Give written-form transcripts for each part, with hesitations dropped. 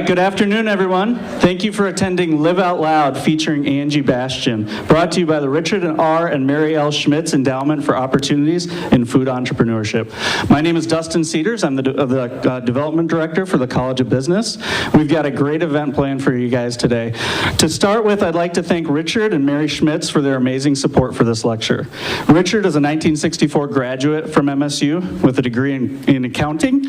good afternoon, everyone. Thank you for attending Live Out Loud featuring Angie Bastian, brought to you by the Richard R. and Mary L. Schmitz Endowment for Opportunities in Food Entrepreneurship. My name is Dustin Cedars. I'm the Development Director for the College of Business. We've got a great event planned for you guys today. To start with, I'd like to thank Richard and Mary Schmitz for their amazing support for this lecture. Richard is a 1964 graduate from MSU with a degree in accounting.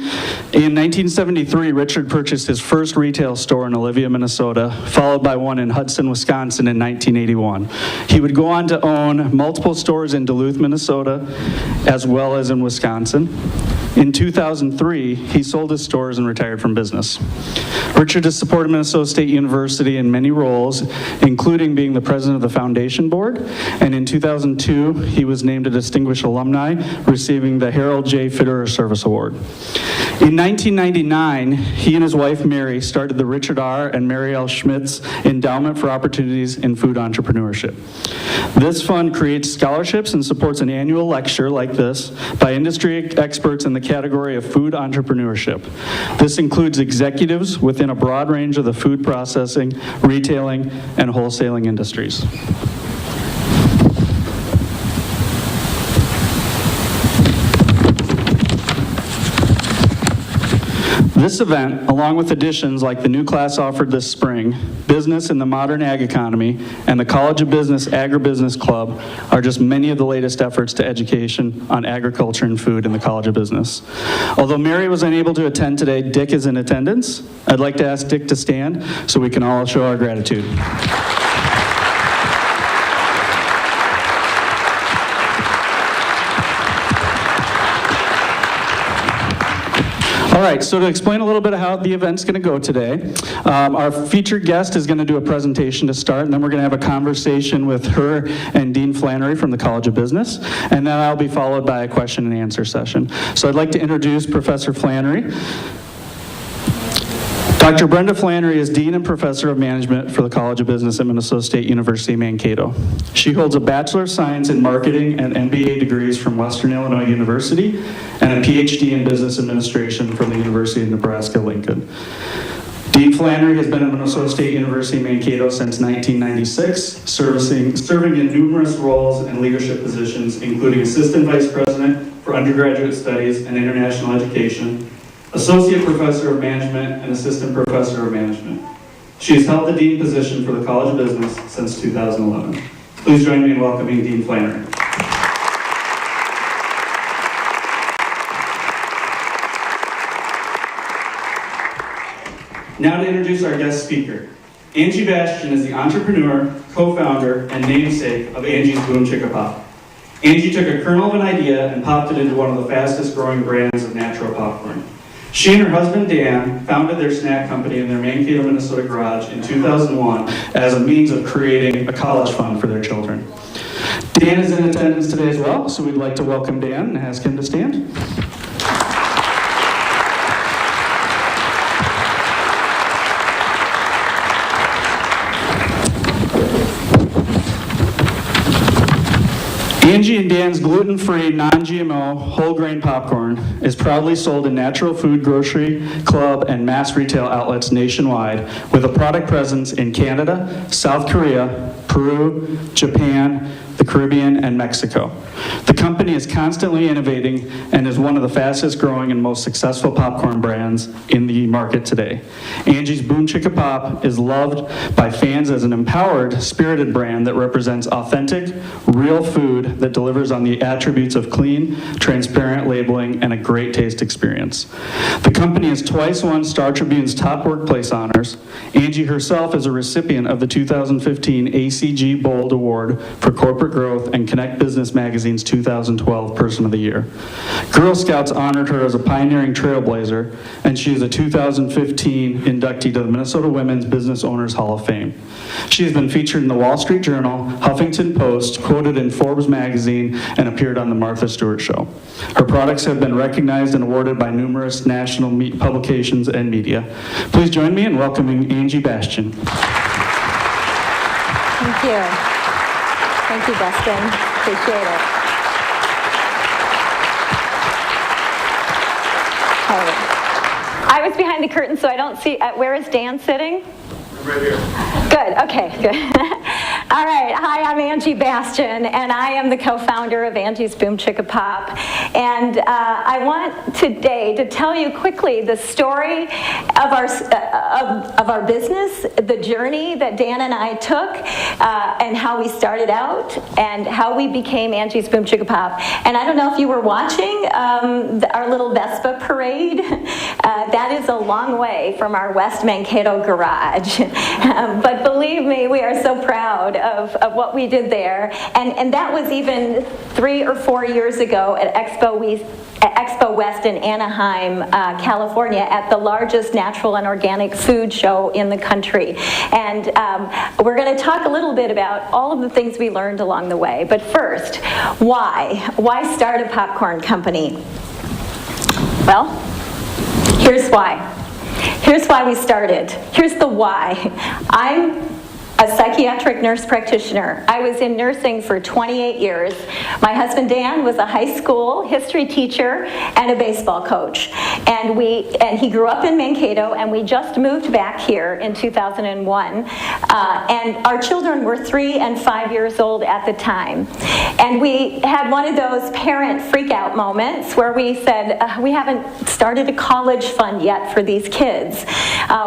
In 1973, Richard purchased his first retail store in Olivia, Minnesota, followed by one in Hudson, Wisconsin in 1981. He would go on to own multiple stores in Duluth, Minnesota, as well as in Wisconsin. In 2003, he sold his stores and retired from business. Richard has supported Minnesota State University in many roles, including being the president of the foundation board, and in 2002, he was named a distinguished alumni, receiving the Harold J. Fitterer Service Award. In 1999, he and his wife Mary started the Richard R. and Mary L. Schmitz Endowment for Opportunities in Food Entrepreneurship. This fund creates scholarships and supports an annual lecture like this by industry experts in the category of food entrepreneurship. This includes executives within a broad range of the food processing, retailing, and wholesaling industries. This event, along with additions like the new class offered this spring, Business in the Modern Ag Economy, and the College of Business Agribusiness Club, are just many of the latest efforts to education on agriculture and food in the College of Business. Although Mary was unable to attend today, Dick is in attendance. I'd like to ask Dick to stand so we can all show our gratitude. All right, so to explain a little bit of how the event's going to go today, our featured guest is going to do a presentation to start, and then we're going to have a conversation with her and Dean Flannery from the College of Business, and then that'll be followed by a question and answer session. So I'd like to introduce Professor Flannery. Dr. Brenda Flannery is Dean and Professor of Management for the College of Business at Minnesota State University, Mankato. She holds a Bachelor of Science in Marketing and MBA degrees from Western Illinois University and a PhD in Business Administration from the University of Nebraska-Lincoln. Dean Flannery has been at Minnesota State University, Mankato since 1996, serving in numerous roles and leadership positions, including Assistant Vice President for Undergraduate Studies and International Education, Associate Professor of Management, and Assistant Professor of Management. She has held the Dean position for the College of Business since 2011. Please join me in welcoming Dean Flannery. Now to introduce our guest speaker. Angie Bastian is the entrepreneur, co-founder, and namesake of Angie's Boom Chicka Pop. Angie took a kernel of an idea and popped it into one of the fastest growing brands of natural popcorn. She and her husband, Dan, founded their snack company in their Mankato, Minnesota garage in 2001 as a means of creating a college fund for their children. Dan is in attendance today as well, so we'd like to welcome Dan and ask him to stand. Angie and Dan's gluten-free, non-GMO, whole-grain popcorn is proudly sold in natural food, grocery, club, and mass retail outlets nationwide with a product presence in Canada, South Korea, Peru, Japan, the Caribbean, and Mexico. The company is constantly innovating and is one of the fastest growing and most successful popcorn brands in the market today. Angie's Boom Chicka Pop is loved by fans as an empowered, spirited brand that represents authentic, real food that delivers on the attributes of clean, transparent labeling and a great taste experience. The company has twice won Star Tribune's top workplace honors. Angie herself is a recipient of the 2015 ACG Bold Award for Corporate Growth and Connect Business Magazine's 2012 Person of the Year. Girl Scouts honored her as a pioneering trailblazer, and she is a 2015 inductee to the Minnesota Women's Business Owners Hall of Fame. She has been featured in the Wall Street Journal, Huffington Post, quoted in Forbes magazine, and appeared on The Martha Stewart Show. Her products have been recognized and awarded by numerous national publications and media. Please join me in welcoming Angie Bastian. Thank you. Thank you, Dustin. Appreciate it. All right. I was behind the curtain, so I don't see, where is Dan sitting? Right here. Good, okay, good. All right, hi, I'm Angie Bastian, and I am the co-founder of Angie's Boom Chicka Pop. And I want today to tell you quickly the story of our business, the journey that Dan and I took, and how we started out, and how we became Angie's Boom Chicka Pop. And I don't know if you were watching our little Vespa parade. That is a long way from our West Mankato garage. But believe me, we are so proud of what we did there. And that was even 3 or 4 years ago at Expo West in Anaheim, California, at the largest natural and organic food show in the country. And we're going to talk a little bit about all of the things we learned along the way. But first, why? Why start a popcorn company? Well, here's why. Here's why we started. Here's the why. I'm a psychiatric nurse practitioner. I was in nursing for 28 years. My husband Dan was a high school history teacher and a baseball coach. And he grew up in Mankato, and we just moved back here in 2001. And our children were 3 and 5 years old at the time. And we had one of those parent freak-out moments where we said, we haven't started a college fund yet for these kids.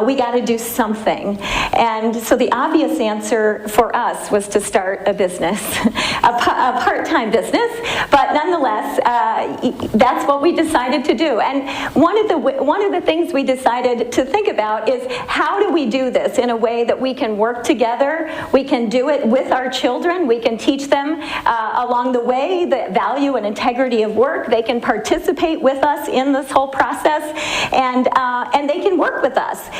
We got to do something. And so the obvious answer for us was to start a business, a part-time business, but nonetheless, that's what we decided to do. And one of the things we decided to think about is, how do we do this in a way that we can work together, we can do it with our children, we can teach them along the way the value and integrity of work, they can participate with us in this whole process, and they can work with us.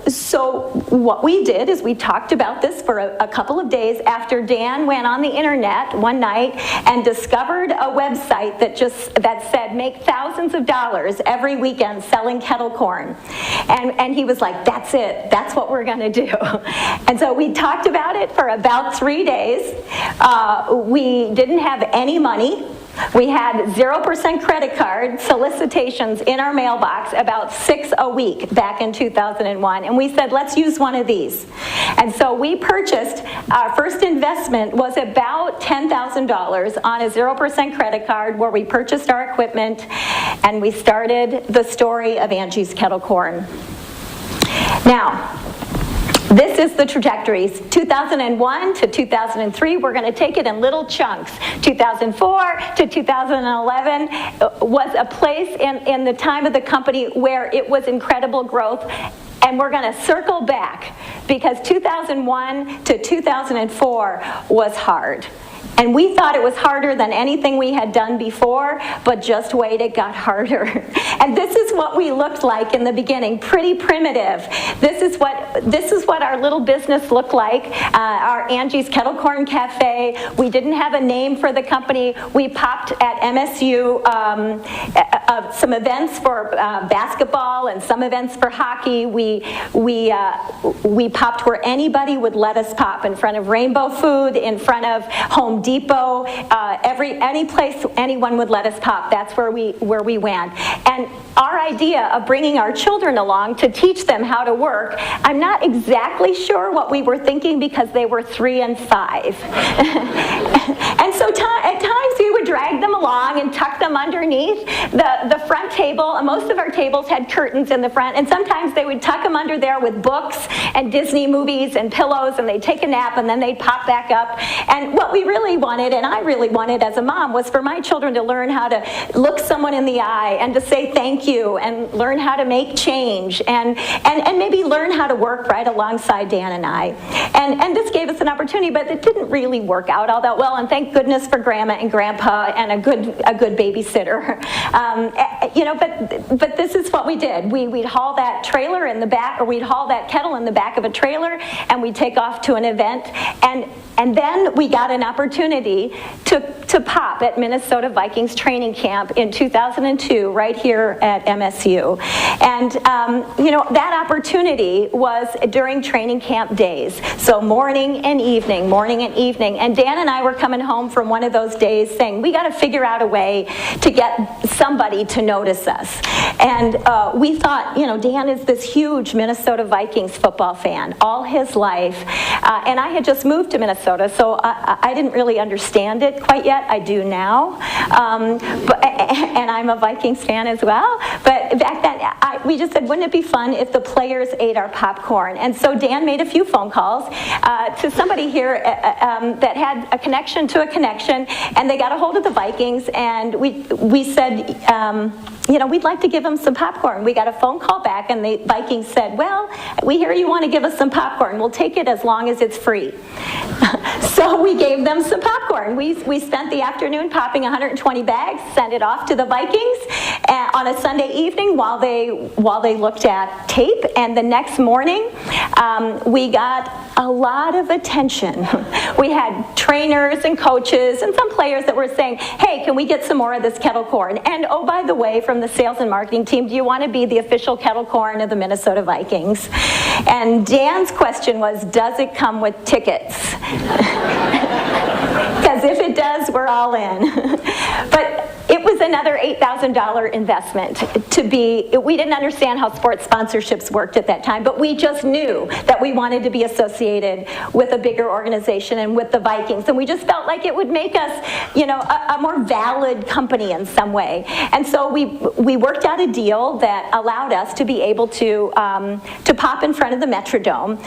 So what we did is we talked about this for a couple of days after Dan went on the internet one night and discovered a website that said, make thousands of dollars every weekend selling kettle corn. And he was like, that's it, that's what we're gonna do. And so we talked about it for about 3 days. We didn't have any money. We had 0% credit card solicitations in our mailbox, about 6 a week back in 2001. And we said, let's use one of these. And so we purchased, our first investment was about $10,000 on a 0% credit card, where we purchased our equipment, and we started the story of Angie's Kettle Corn. Now, this is the trajectories. 2001 to 2003, we're going to take it in little chunks. 2004 to 2011 was a place in the time of the company where it was incredible growth. And we're going to circle back, because 2001 to 2004 was hard. And we thought it was harder than anything we had done before, but just wait, it got harder. And this is what we looked like in the beginning, pretty primitive. This is what our little business looked like, our Angie's Kettle Corn Cafe. We didn't have a name for the company. We popped at MSU some events for basketball and some events for hockey. We popped where anybody would let us pop, in front of Rainbow Food, in front of Home Depot, any place anyone would let us pop. That's where we went. And our idea of bringing our children along to teach them how to work, I'm not exactly sure what we were thinking, because they were 3 and 5. And so at times we would drag them along and tuck them underneath the front table. Most of our tables had curtains in the front, and sometimes they would tuck them under there with books and Disney movies and pillows, and they'd take a nap, and then they'd pop back up. And what we really wanted, and I really wanted as a mom, was for my children to learn how to look someone in the eye and to say thank you, and learn how to make change, and maybe learn how to work right alongside Dan and I. And this gave us an opportunity, but it didn't really work out all that well, and thank goodness for Grandma and Grandpa and a good babysitter. But this is what we did. We'd haul that trailer in the back, or we'd haul that kettle in the back of a trailer, and we'd take off to an event, and then we got an opportunity to to pop at Minnesota Vikings training camp in 2002 right here at MSU. And that opportunity was during training camp days. So morning and evening. And Dan and I were coming home from one of those days saying, we got to figure out a way to get somebody to notice us. And we thought, Dan is this huge Minnesota Vikings football fan all his life. And I had just moved to Minnesota, so I didn't really understand it quite yet. I do now. And I'm a Vikings fan as well. But back then, we just said, wouldn't it be fun if the players ate our popcorn? And so Dan made a few phone calls to somebody here that had a connection to a connection, and they got a hold of the Vikings, and we said, we'd like to give them some popcorn. We got a phone call back, and the Vikings said, well, we hear you want to give us some popcorn. We'll take it as long as it's free. So we gave them some popcorn. We spent the afternoon popping 120 bags, sent it off to the Vikings on a Sunday evening while they looked at tape. And the next morning, we got a lot of attention. We had trainers and coaches and some players that were saying, hey, can we get some more of this kettle corn? And oh, by the way, from the sales and marketing team, do you want to be the official kettle corn of the Minnesota Vikings? And Dan's question was, does it come with tickets? Because if it does, we're all in. But it was another $8,000 investment we didn't understand how sports sponsorships worked at that time, but we just knew that we wanted to be associated with a bigger organization and with the Vikings, and we just felt like it would make us, a more valid company in some way. And so we worked out a deal that allowed us to be able to pop in front of the Metrodome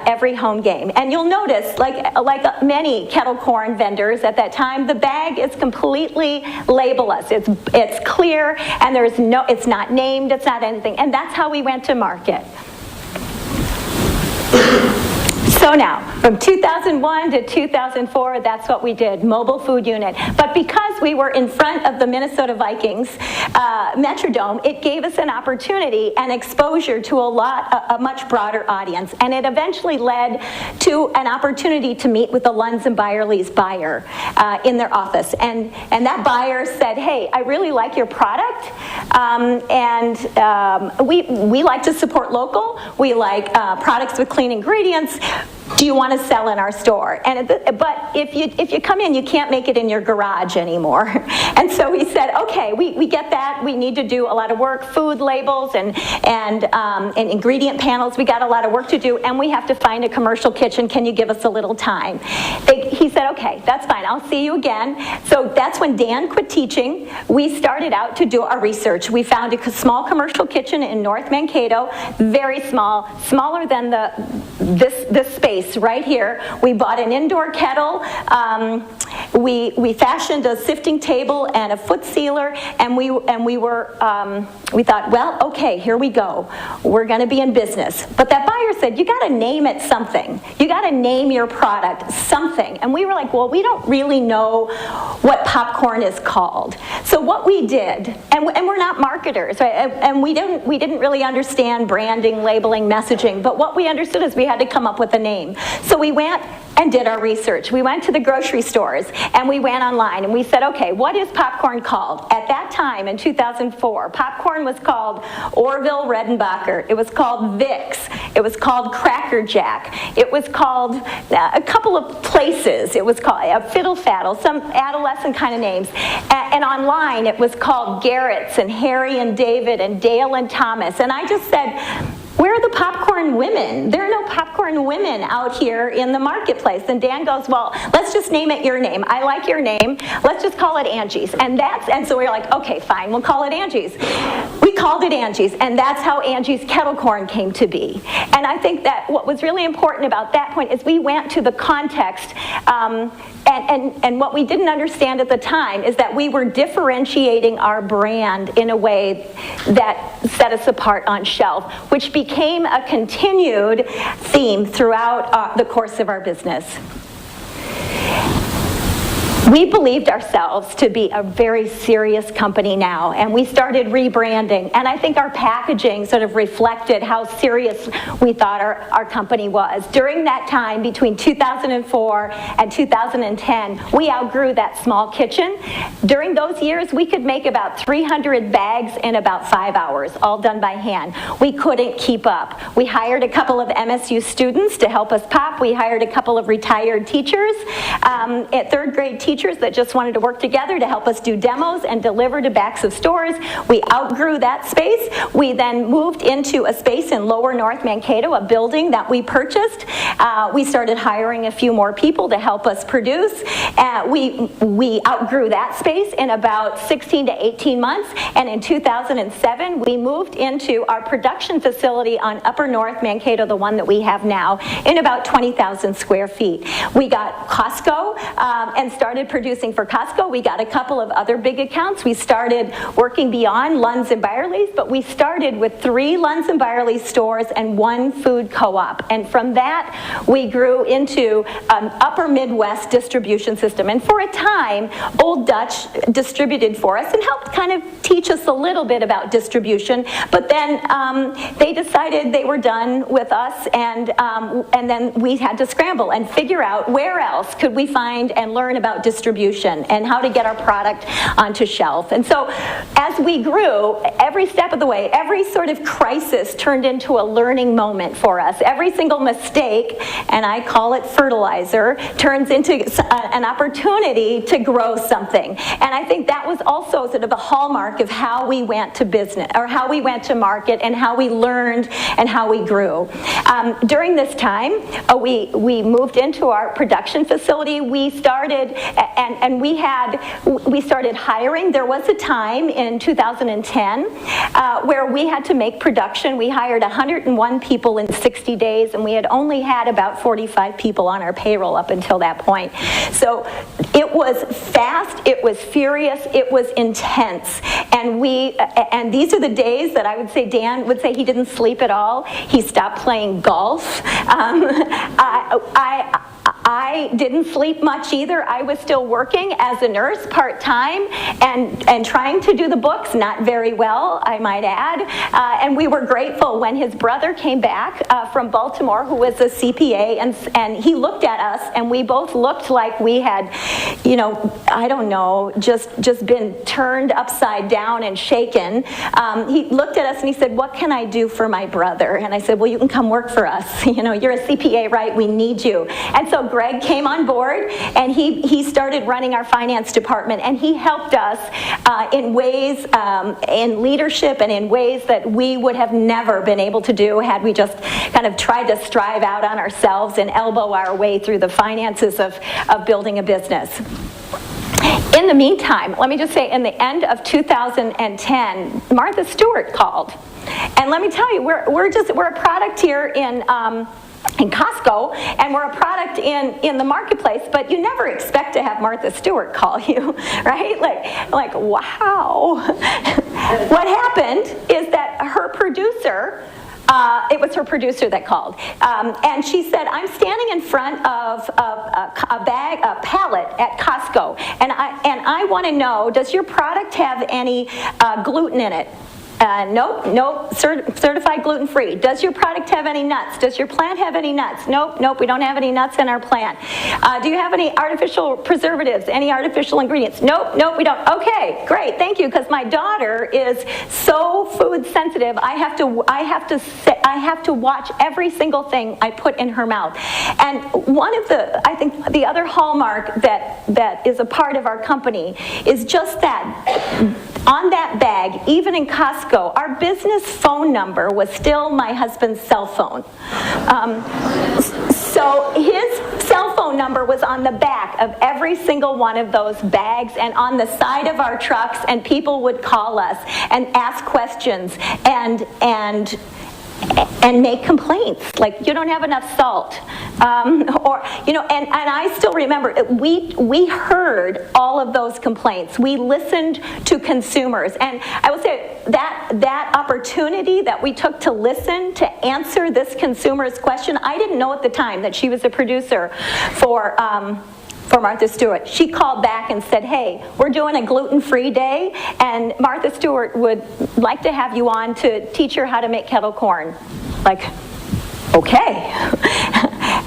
every home game. And you'll notice, like many kettle corn vendors at that time, the bag is completely labelless. It's clear, and it's not named, it's not anything. And that's how we went to market. So now, from 2001 to 2004, that's what we did, mobile food unit. But because we were in front of the Minnesota Vikings Metrodome, it gave us an opportunity and exposure to a much broader audience. And it eventually led to an opportunity to meet with the Lunds & Byerly's buyer in their office. And that buyer said, hey, I really like your product, we like to support local. We like products with clean ingredients. Do you want to sell in our store? But if you come in, you can't make it in your garage anymore. And so we said, okay, we get that. We need to do a lot of work, food labels and ingredient panels. We got a lot of work to do, and we have to find a commercial kitchen. Can you give us a little time? He said, okay, that's fine. I'll see you again. So that's when Dan quit teaching. We started out to do our research. We found a small commercial kitchen in North Mankato, very small, smaller than this space right here. We bought an indoor kettle. We fashioned a sifting table and a foot sealer, and we thought, well, okay, here we go. We're going to be in business. But that buyer said, you got to name it something. You got to name your product something. And we were like, well, we don't really know what popcorn is called. So what we did, and we're not marketers, right? And we didn't really understand branding, labeling, messaging. But what we understood is we had to come up with a name. So we went and did our research. We went to the grocery stores, and we went online, and we said, okay, what is popcorn called? At that time, in 2004, popcorn was called Orville Redenbacher. It was called Vicks. It was called Cracker Jack. It was called a couple of places. It was called Fiddle Faddle, some adolescent kind of names. And online, it was called Garrett's and Harry and David and Dale and Thomas. And I just said, where are the popcorn women? There are no popcorn women out here in the marketplace. And Dan goes, well, let's just name it your name. I like your name. Let's just call it Angie's. And so we were like, okay, fine, we'll call it Angie's. We called it Angie's, and that's how Angie's Kettle Corn came to be. And I think that what was really important about that point is we went to the context, and what we didn't understand at the time is that we were differentiating our brand in a way that set us apart on shelf, which became a continued theme throughout the course of our business. We believed ourselves to be a very serious company now, and we started rebranding, and I think our packaging sort of reflected how serious we thought our company was. During that time, between 2004 and 2010, we outgrew that small kitchen. During those years, we could make about 300 bags in about 5 hours, all done by hand. We couldn't keep up. We hired a couple of MSU students to help us pop. We hired a couple of retired teachers, at third grade teachers that just wanted to work together to help us do demos and deliver to backs of stores. We outgrew that space. We then moved into a space in Lower North Mankato, a building that we purchased. We started hiring a few more people to help us produce. We outgrew that space in about 16 to 18 months, and in 2007 we moved into our production facility on Upper North Mankato, the one that we have now, in about 20,000 square feet. We got Costco and started producing for Costco. We got a couple of other big accounts. We started working beyond Lunds and Byerly's, but we started with 3 Lunds and Byerly's stores and 1 food co-op. And from that, we grew into an upper Midwest distribution system. And for a time, Old Dutch distributed for us and helped kind of teach us a little bit about distribution. But then they decided they were done with us, and then we had to scramble and figure out where else could we find and learn about distribution and how to get our product onto shelf. And so as we grew, every step of the way, every sort of crisis turned into a learning moment for us. Every single mistake, and I call it fertilizer, turns into an opportunity to grow something. And I think that was also sort of a hallmark of how we went to business, or how we went to market, and how we learned and how we grew. During this time, we moved into our production facility. We started, and we started hiring. There was a time in 2010 where we had to make production. We hired 101 people in 60 days, and we had only had about 45 people on our payroll up until that point. So it was fast, it was furious, it was intense. And these are the days that I would say Dan would say he didn't sleep at all. He stopped playing golf. I didn't sleep much either. I was still working as a nurse part-time and trying to do the books, not very well, I might add. And we were grateful when his brother came back from Baltimore, who was a CPA, and he looked at us, and we both looked like we had, I don't know, just been turned upside down and shaken. He looked at us and he said, "What can I do for my brother?" And I said, "Well, you can come work for us. You're a CPA, right? We need you." And so Greg came on board, and he started running our finance department, and he helped us in ways, in leadership, and in ways that we would have never been able to do had we just kind of tried to strive out on ourselves and elbow our way through the finances of building a business. In the meantime, let me just say, in the end of 2010, Martha Stewart called. And let me tell you, we're a product here in Costco, and we're a product in the marketplace, but you never expect to have Martha Stewart call you, right? Like wow. What happened is that her producer, it was her producer that called, and she said, "I'm standing in front of a pallet at Costco, and I want to know, does your product have any gluten in it?" Nope, certified gluten-free. Does your product have any nuts? Does your plant have any nuts? Nope, we don't have any nuts in our plant. Do you have any artificial preservatives, any artificial ingredients? Nope, we don't. Okay, great, thank you, because my daughter is so food sensitive, I have to watch every single thing I put in her mouth. And I think the other hallmark that is a part of our company is just that. On that bag, even in Costco, our business phone number was still my husband's cell phone. So his cell phone number was on the back of every single one of those bags and on the side of our trucks, and people would call us and ask questions and make complaints, like, you don't have enough salt, and I still remember, we heard all of those complaints. We listened to consumers, and I will say that opportunity that we took to listen, to answer this consumer's question, I didn't know at the time that she was a producer for for Martha Stewart. She called back and said, hey, we're doing a gluten-free day, and Martha Stewart would like to have you on to teach her how to make kettle corn. Like, okay.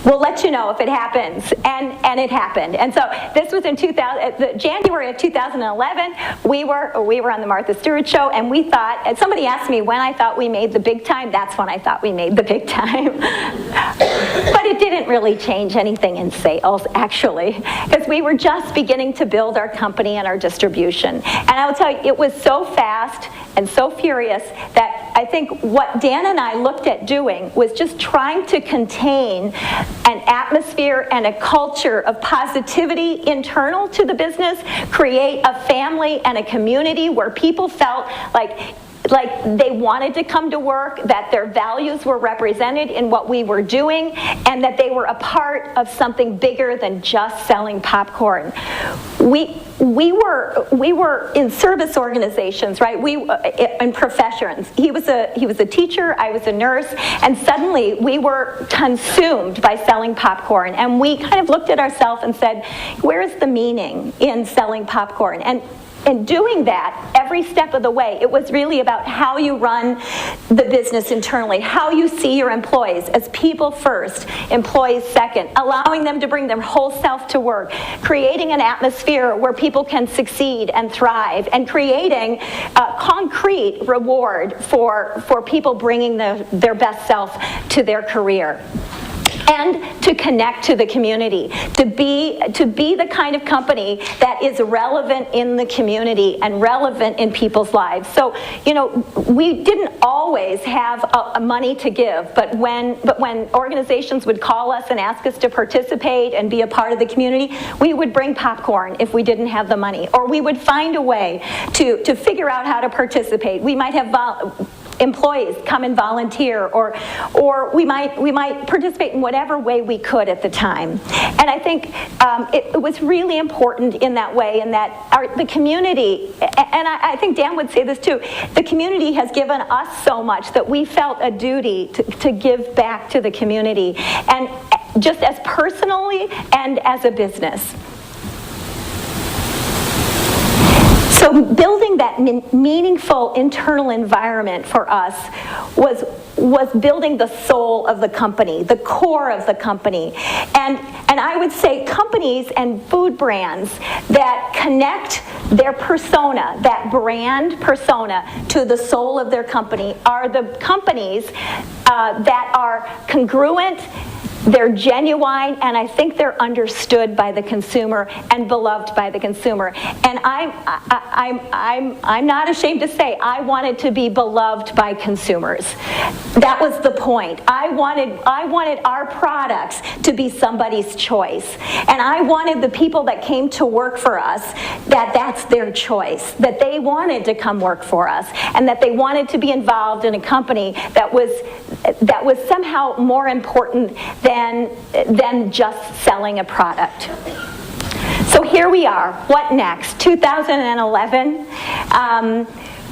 We'll let you know if it happens. And it happened. And so this was in January of 2011. We were on the Martha Stewart show, and we thought, and somebody asked me when I thought we made the big time. That's when I thought we made the big time. But it didn't really change anything in sales, actually, because we were just beginning to build our company and our distribution. And I will tell you, it was so fast and so furious that I think what Dan and I looked at doing was just trying to contain an atmosphere and a culture of positivity internal to the business, create a family and a community where people felt like they wanted to come to work, that their values were represented in what we were doing, and that they were a part of something bigger than just selling popcorn. We were in service organizations, right? In professions. He was a teacher, I was a nurse, and suddenly we were consumed by selling popcorn. And we kind of looked at ourselves and said, where's the meaning in selling popcorn? And doing that every step of the way, it was really about how you run the business internally, how you see your employees as people first, employees second, allowing them to bring their whole self to work, creating an atmosphere where people can succeed and thrive, and creating a concrete reward for people bringing their best self to their career. And to connect to the community, to be the kind of company that is relevant in the community and relevant in people's lives. So, we didn't always have money to give, but when organizations would call us and ask us to participate and be a part of the community, we would bring popcorn if we didn't have the money, or we would find a way to figure out how to participate. We might have employees come and volunteer, or we might participate in whatever way we could at the time. And I think it was really important in that way, in that the community, and I think Dan would say this too, the community has given us so much that we felt a duty to give back to the community, and just as personally and as a business. So building that meaningful internal environment for us was building the soul of the company, the core of the company. And I would say companies and food brands that connect their persona, that brand persona, to the soul of their company are the companies that are congruent, they're genuine, and I think they're understood by the consumer and beloved by the consumer. And I'm not ashamed to say I wanted to be beloved by consumers. That was the point. I wanted our products to be somebody's choice, and I wanted the people that came to work for us that's their choice, that they wanted to come work for us, and that they wanted to be involved in a company that was somehow more important than just selling a product. So here we are. What next? 2011.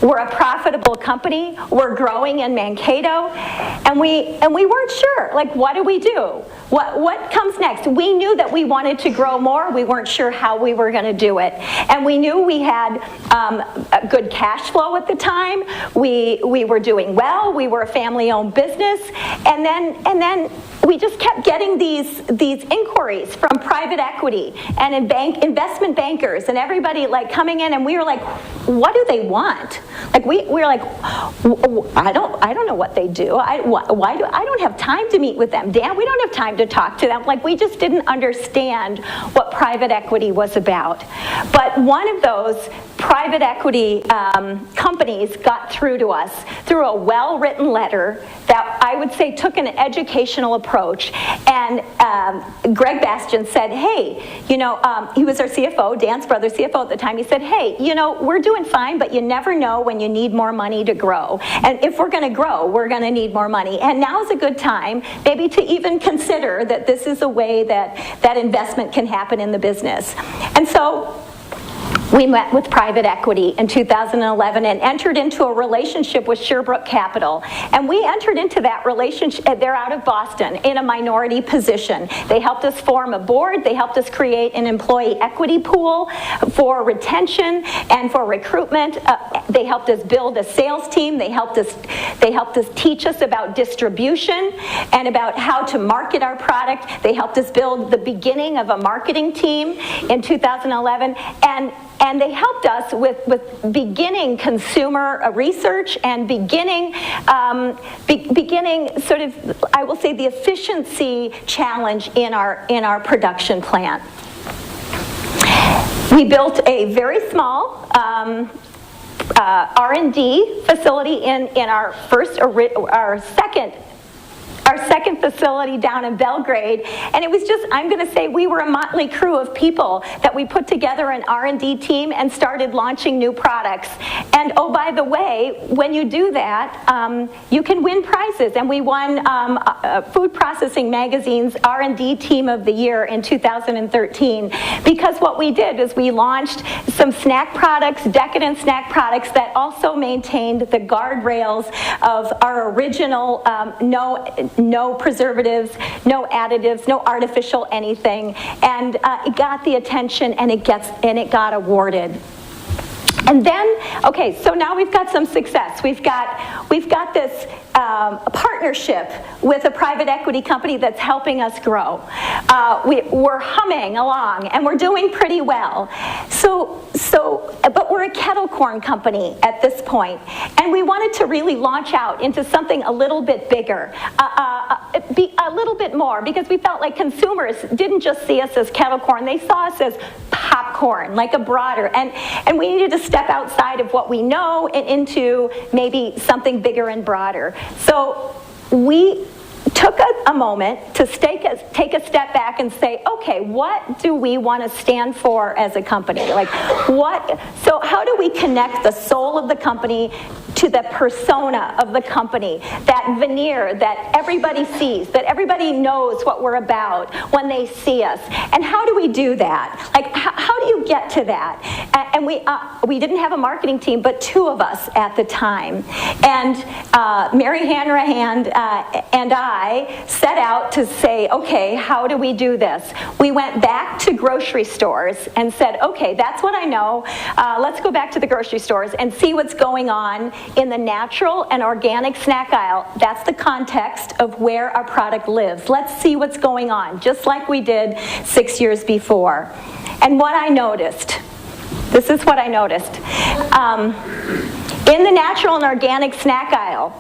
We're a profitable company. We're growing in Mankato, and we weren't sure. Like, what do we do? What comes next? We knew that we wanted to grow more. We weren't sure how we were going to do it, and we knew we had a good cash flow at the time. We were doing well. We were a family-owned business, and then we just kept getting these inquiries from private equity and investment bankers and everybody like coming in, and we were like, what do they want? Like we were like, I don't know what they do. I don't have time to meet with them. Dan, we don't have time to talk to them. Like, we just didn't understand what private equity was about. But one of those private equity companies got through to us through a well-written letter that I would say took an educational approach. And Greg Bastian said, hey, he was our CFO, Dan's brother CFO at the time. He said, hey, we're doing fine, but you never know when you need more money to grow. And if we're going to grow, we're going to need more money. And now is a good time maybe to even consider that this is a way that investment can happen in the business. And so we met with private equity in 2011 and entered into a relationship with Sherbrooke Capital. And we entered into that relationship, they're out of Boston, in a minority position. They helped us form a board, they helped us create an employee equity pool for retention and for recruitment. They helped us build a sales team, they helped us teach us about distribution and about how to market our product. They helped us build the beginning of a marketing team in 2011, and they helped us with beginning consumer research and beginning sort of, I will say, the efficiency challenge in our production plant. We built a very small R&D facility in our second facility down in Belgrade, and it was just, I'm going to say, we were a motley crew of people that we put together an R&D team and started launching new products. And oh, by the way, when you do that, you can win prizes, and we won Food Processing Magazine's R&D Team of the Year in 2013, because what we did is we launched some snack products, decadent snack products, that also maintained the guardrails of our original no preservatives, no additives, no artificial anything, and it got the attention, and it got awarded. And then, okay, so now we've got some success. We've got this partnership with a private equity company that's helping us grow. We're humming along, and we're doing pretty well. But we're a kettle corn company at this point, and we wanted to really launch out into something a little bit bigger, a little bit more, because we felt like consumers didn't just see us as kettle corn, they saw us as popcorn, like a broader, and we needed to step outside of what we know and into maybe something bigger and broader. So we took a moment to take a step back and say, okay, what do we want to stand for as a company? So how do we connect the soul of the company to the persona of the company, that veneer that everybody sees, that everybody knows what we're about when they see us? And how do we do that? Like, how do you get to that? And we didn't have a marketing team, but two of us at the time. And Mary Hanrahan and I set out to say, okay, how do we do this? We went back to grocery stores and said, okay, that's what I know. Let's go back to the grocery stores and see what's going on in the natural and organic snack aisle. That's the context of where our product lives. Let's see what's going on, just like we did 6 years before. And what I noticed, this is what I noticed. In the natural and organic snack aisle,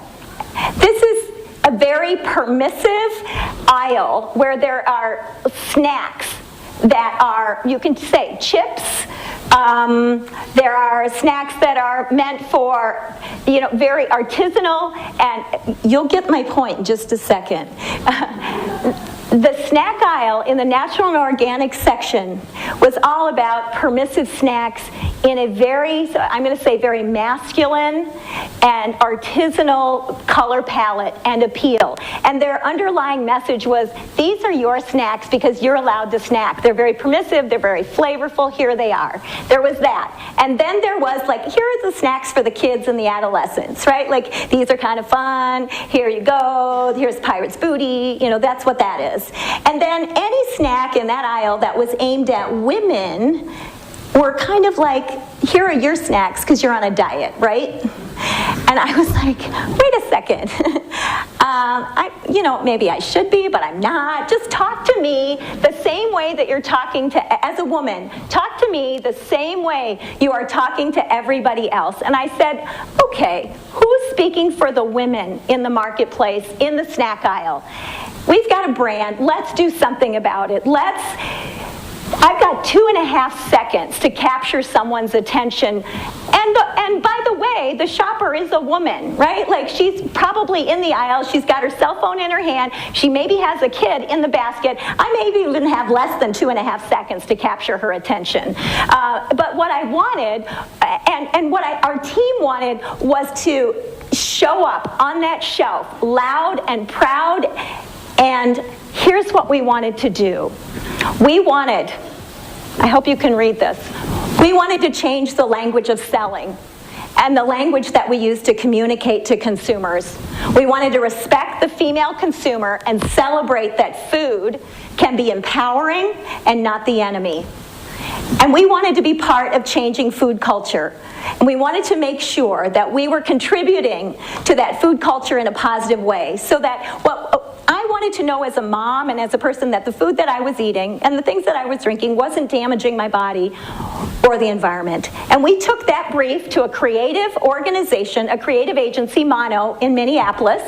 this is a very permissive aisle where there are snacks that are, you can say, chips. There are snacks that are meant for, very artisanal, and you'll get my point in just a second. The snack aisle in the natural and organic section was all about permissive snacks in a very, I'm going to say, very masculine and artisanal color palette and appeal. And their underlying message was, these are your snacks because you're allowed to snack. They're very permissive, they're very flavorful, here they are. There was that. And then there was like, here are the snacks for the kids and the adolescents, right? Like, these are kind of fun, here you go, here's Pirate's Booty, that's what that is. And then any snack in that aisle that was aimed at women were kind of like, here are your snacks because you're on a diet, right? And I was like, wait a second. Maybe I should be, but I'm not. Just talk to me the same way that you're talking to, as a woman, talk to me the same way you are talking to everybody else. And I said, okay, who's speaking for the women in the marketplace, in the snack aisle? We've got a brand. Let's do something about it. I've got 2.5 seconds to capture someone's attention. And by the way, the shopper is a woman, right? Like, she's probably in the aisle. She's got her cell phone in her hand. She maybe has a kid in the basket. I maybe even have less than 2.5 seconds to capture her attention. But what I wanted, and what our team wanted, was to show up on that shelf loud and proud. And here's what we wanted to do. We wanted, I hope you can read this, We wanted to change the language of selling and the language that we use to communicate to consumers. We wanted to respect the female consumer and celebrate that food can be empowering and not the enemy. And we wanted to be part of changing food culture. And we wanted to make sure that we were contributing to that food culture in a positive way, so that I wanted to know as a mom and as a person that the food that I was eating and the things that I was drinking wasn't damaging my body or the environment. And we took that brief to a creative organization, a creative agency, Mono, in Minneapolis,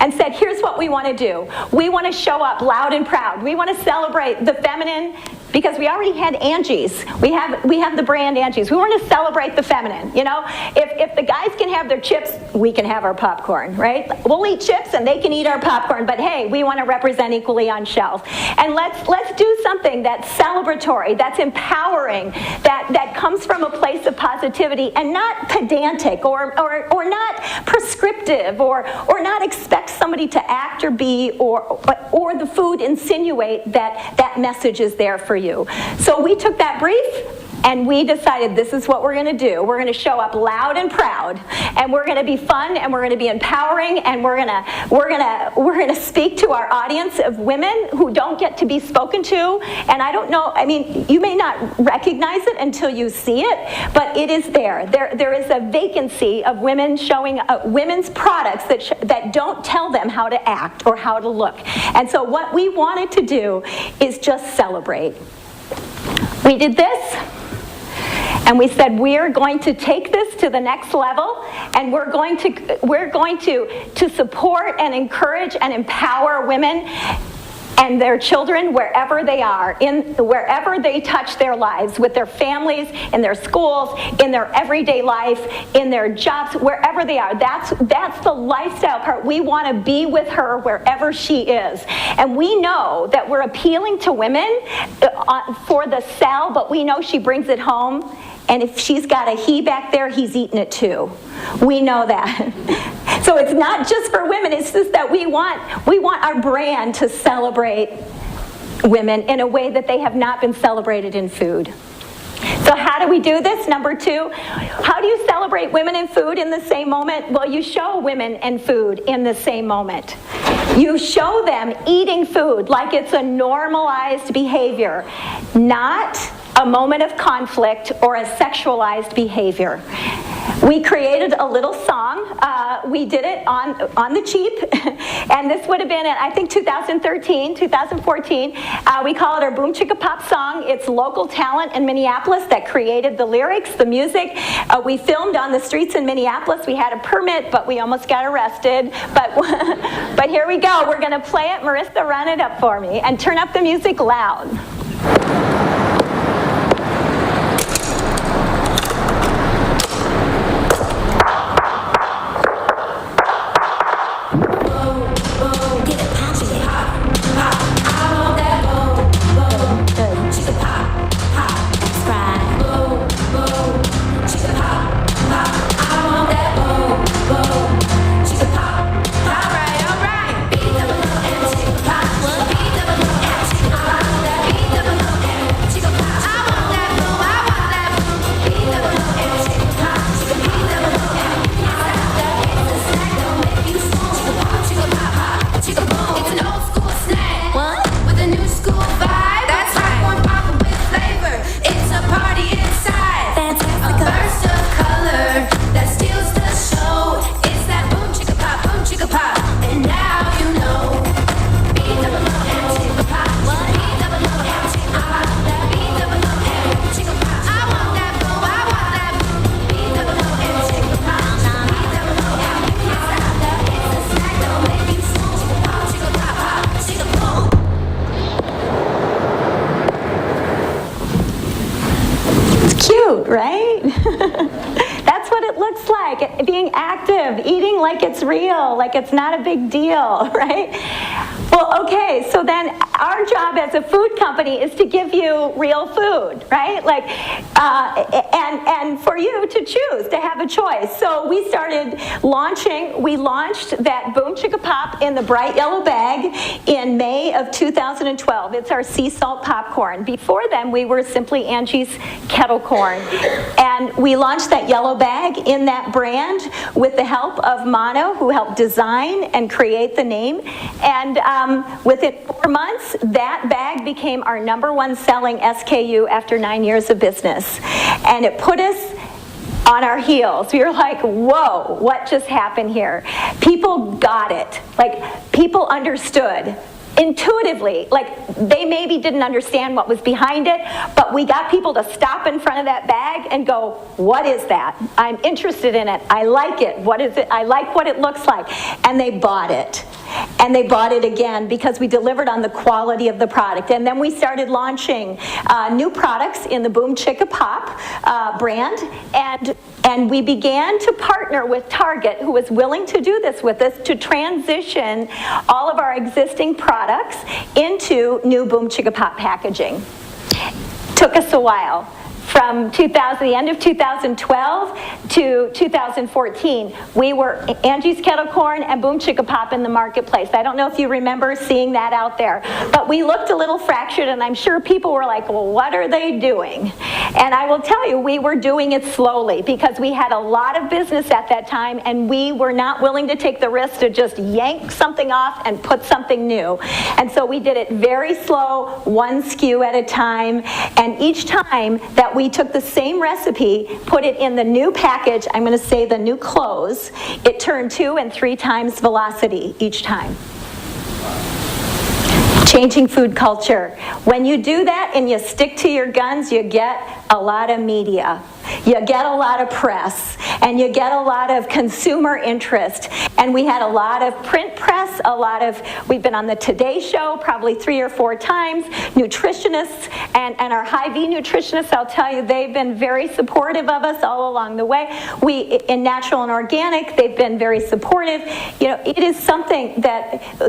and said, here's what we want to do. We want to show up loud and proud. We want to celebrate the feminine, because we already had Angie's. We have the brand Angie's. We want to celebrate the feminine. You know, if the guys can have their chips, we can have our popcorn, right? We'll eat chips and they can eat our popcorn, but hey, we want to represent equally on shelf. And let's do something that's celebratory, that's empowering, that comes from a place of positivity and not pedantic or not prescriptive or not expect somebody to act or be or the food insinuate that message is there for you. So we took that brief and we decided this is what we're going to do. We're going to show up loud and proud, and we're going to be fun, and we're going to be empowering, and we're going to speak to our audience of women who don't get to be spoken to. And I don't know, I mean, you may not recognize it until you see it, but it is there. There is a vacancy of women showing women's products that don't tell them how to act or how to look. And so what we wanted to do is just celebrate. We did this. And we said, we're going to take this to the next level, and we're going to support and encourage and empower women and their children wherever they are, wherever they touch their lives, with their families, in their schools, in their everyday life, in their jobs, wherever they are. That's the lifestyle part. We want to be with her wherever she is. And we know that we're appealing to women for the sell, but we know she brings it home. And if she's got a he back there, he's eating it too. We know that. So it's not just for women, it's just that we want our brand to celebrate women in a way that they have not been celebrated in food. So how do we do this? Number 2, how do you celebrate women in food in the same moment? Well, you show women and food in the same moment. You show them eating food like it's a normalized behavior, not a moment of conflict or a sexualized behavior. We created a little song. We did it on the cheap, and this would have been in, I think, 2013, 2014. We call it our Boom Chicka Pop song. It's local talent in Minneapolis that created the lyrics, the music. We filmed on the streets in Minneapolis. We had a permit, but we almost got arrested. But here we go. We're going to play it. Marissa, run it up for me, and turn up the music loud. Right? That's what it looks like, being active, eating like it's real, like it's not a big deal, right? Well, okay, so then our job as a food company is to give you real food, right? Like, and for you to choose, to have a choice. So we launched that Boom Chicka Pop in the bright yellow bag in May of 2012. It's our sea salt popcorn. Before then, we were simply Angie's Kettle Corn. And we launched that yellow bag in that brand with the help of Mono, who helped design and create the name. And within 4 months, that bag became our #1 selling SKU after 9 years of business. And it put us on our heels. We were like, whoa, what just happened here? People got it. Like, people understood intuitively. Like, they maybe didn't understand what was behind it, but we got people to stop in front of that bag and go, what is that? I'm interested in it. I like it. What is it? I like what it looks like. And they bought it. And they bought it again because we delivered on the quality of the product. And then we started launching new products in the Boom Chicka Pop brand. And we began to partner with Target, who was willing to do this with us, to transition all of our existing products into new Boom Chicka Pop packaging. Took us a while. From the end of 2012 to 2014, we were Angie's Kettle Corn and Boom Chicka Pop in the marketplace. I don't know if you remember seeing that out there, but we looked a little fractured, and I'm sure people were like, well, what are they doing? And I will tell you, we were doing it slowly because we had a lot of business at that time, and we were not willing to take the risk to just yank something off and put something new. And so we did it very slow, one SKU at a time, and each time that we took the same recipe, put it in the new package, I'm going to say the new close, it turned 2 and 3 times velocity each time. Changing food culture. When you do that and you stick to your guns, you get a lot of media. You get a lot of press, and you get a lot of consumer interest. And we had a lot of print press, we've been on the Today Show probably 3 or 4 times, nutritionists, and our Hy-Vee nutritionists, I'll tell you, they've been very supportive of us all along the way. In Natural and Organic, they've been very supportive. You know, it is something that in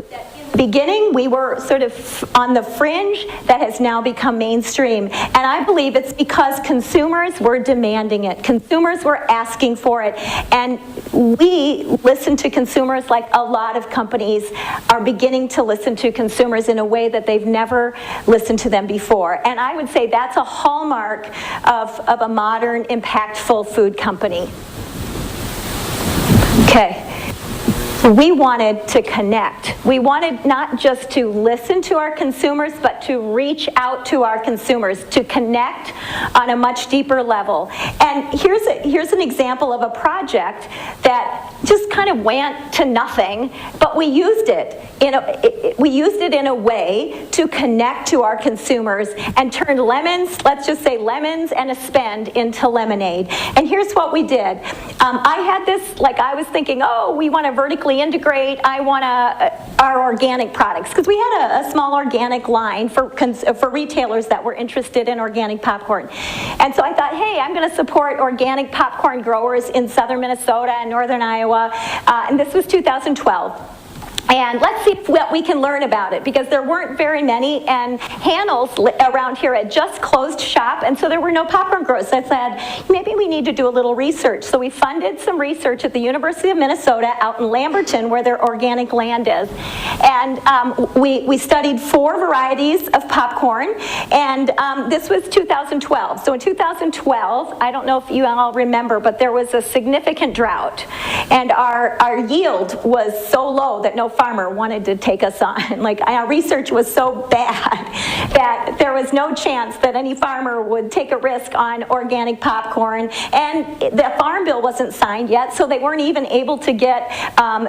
the beginning, we were sort of on the fringe that has now become mainstream. And I believe it's because consumers were demanding it. Consumers were asking for it. And we listen to consumers like a lot of companies are beginning to listen to consumers in a way that they've never listened to them before. And I would say that's a hallmark of a modern, impactful food company. Okay. We wanted to connect. We wanted not just to listen to our consumers, but to reach out to our consumers, to connect on a much deeper level. And here's an example of a project that just kind of went to nothing, but we used it in a way to connect to our consumers and turn lemons, let's just say lemons and a spend, into lemonade. And here's what we did. I had this, like, I was thinking, oh, we want to vertically integrate. I want our organic products, because we had a small organic line for retailers that were interested in organic popcorn. And so I thought, hey, I'm going to support organic popcorn growers in southern Minnesota and northern Iowa. And this was 2012. And let's see what we can learn about it, because there weren't very many, and Hanel's around here had just closed shop, and so there were no popcorn growers. So I said, maybe we need to do a little research. So we funded some research at the University of Minnesota out in Lamberton, where their organic land is. And we studied 4 varieties of popcorn, and this was 2012. So in 2012, I don't know if you all remember, but there was a significant drought, and our yield was so low that no farmer wanted to take us on. Like, our research was so bad that there was no chance that any farmer would take a risk on organic popcorn. And the farm bill wasn't signed yet, so they weren't even able to get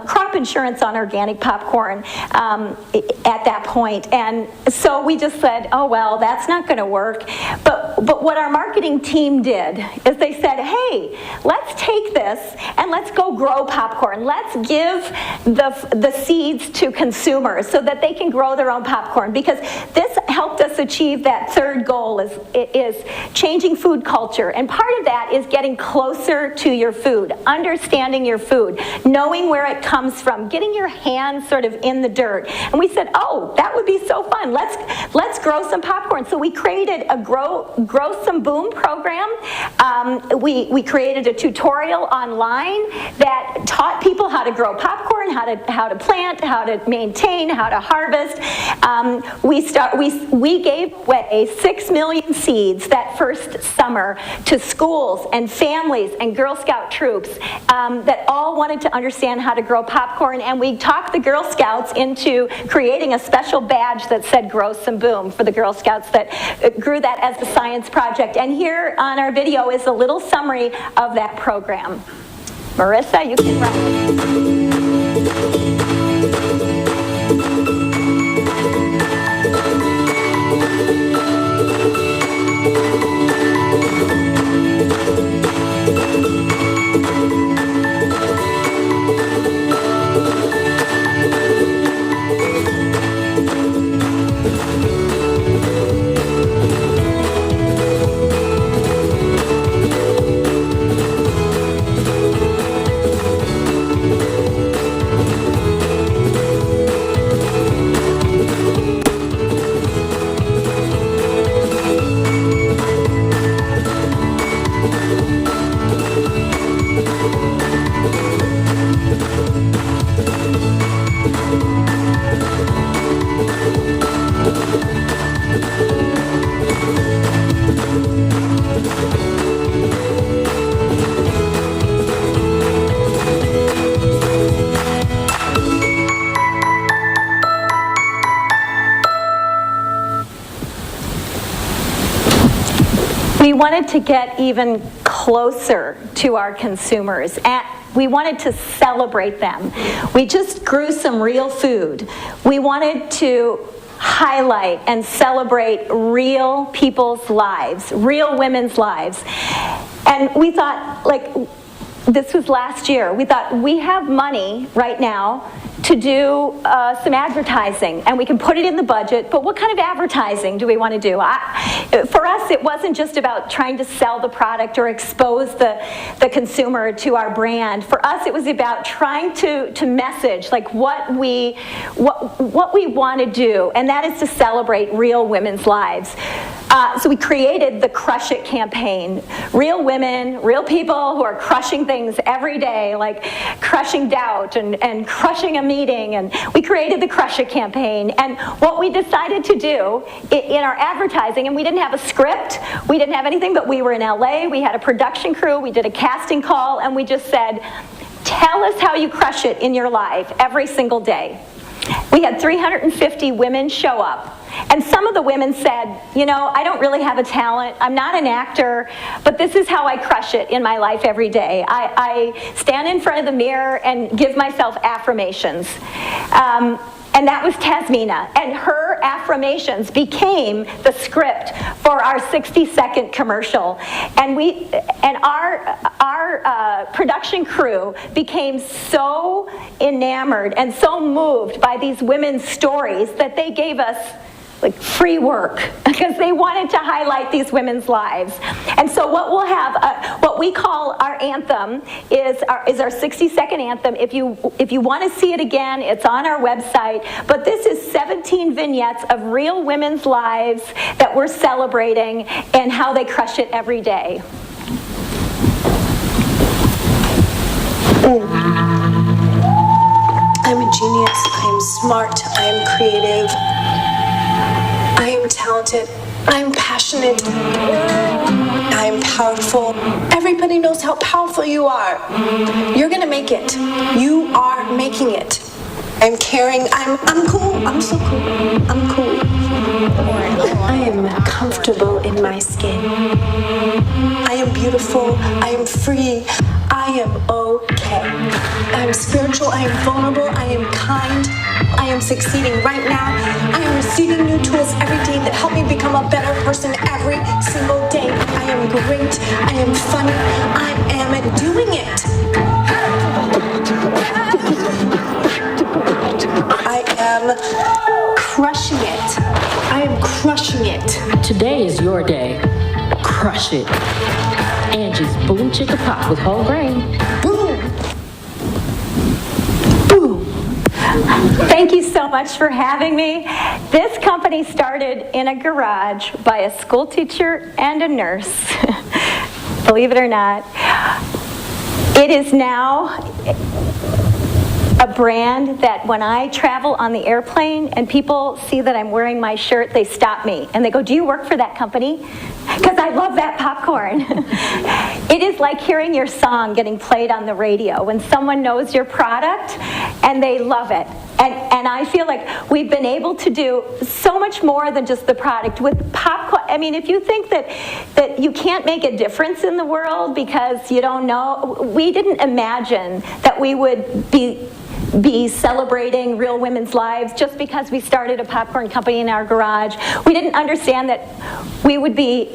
crop insurance on organic popcorn at that point. And so we just said, oh, well, that's not going to work. But what our marketing team did is they said, hey, let's take this and let's go grow popcorn. Let's give the seeds to consumers so that they can grow their own popcorn, because this helped us achieve that third goal is changing food culture. And part of that is getting closer to your food, understanding your food, knowing where it comes from, getting your hands sort of in the dirt. And we said, oh, that would be so fun. Let's grow some popcorn. So we created a Grow Some Boom program. We created a tutorial online that taught people how to grow popcorn, how to plant, how to maintain, how to harvest. We gave away 6 million seeds that first summer to schools and families and Girl Scout troops that all wanted to understand how to grow popcorn, and we talked the Girl Scouts into creating a special badge that said Grow Some Boom for the Girl Scouts that grew that as a science project. And here on our video is a little summary of that program. Marissa, you can run. We wanted to get even closer to our consumers, and we wanted to celebrate them. We just grew some real food. We wanted to highlight and celebrate real people's lives, real women's lives. And we thought, like, this was last year, we thought we have money right now to do some advertising, and we can put it in the budget, but what kind of advertising do we want to do? For us, it wasn't just about trying to sell the product or expose the consumer to our brand. For us, it was about trying to message like what we want to do, and that is to celebrate real women's lives. So we created the Crush It campaign. Real women, real people who are crushing things every day, like crushing doubt and crushing a meeting. And we created the Crush It campaign. And what we decided to do in our advertising, and we didn't have a script, we didn't have anything, but we were in LA, we had a production crew, we did a casting call, and we just said, tell us how you crush it in your life every single day. We had 350 women show up. And some of the women said, you know, I don't really have a talent, I'm not an actor, but this is how I crush it in my life every day. I stand in front of the mirror and give myself affirmations. And that was Tasmina, and her affirmations became the script for our 60-second commercial. And our production crew became so enamored and so moved by these women's stories that they gave us like free work because they wanted to highlight these women's lives. And so what we'll have, what we call our anthem is our 60-second anthem. If you want to see it again, it's on our website. But this is 17 vignettes of real women's lives that we're celebrating and how they crush it every day. I'm a genius, I'm smart, I'm creative, I am talented, I'm passionate, I'm powerful. Everybody knows how powerful you are. You're gonna make it. You are making it. I'm caring, I'm cool, I'm so cool, I'm cool. I am comfortable in my skin. I am beautiful, I am free, I am okay. I am spiritual, I am vulnerable, I am kind, I am succeeding right now. I am receiving new tools every day that help me become a better person every single day. I am great, I am funny, I am doing it. I am crushing it. I am crushing Today is your day. Crush it. Angie's Boom Chicka Pop with whole grain. Boom! Boom! Thank you so much for having me. This company started in a garage by a school teacher and a nurse. Believe it or not. It is now a brand that when I travel on the airplane and people see that I'm wearing my shirt, they stop me and they go, "Do you work for that company?" Because I love that popcorn. It is like hearing your song getting played on the radio when someone knows your product and they love it. And I feel like we've been able to do so much more than just the product. With popcorn, I mean, if you think that you can't make a difference in the world because you don't know, we didn't imagine that we would be celebrating real women's lives just because we started a popcorn company in our garage. We didn't understand that we would be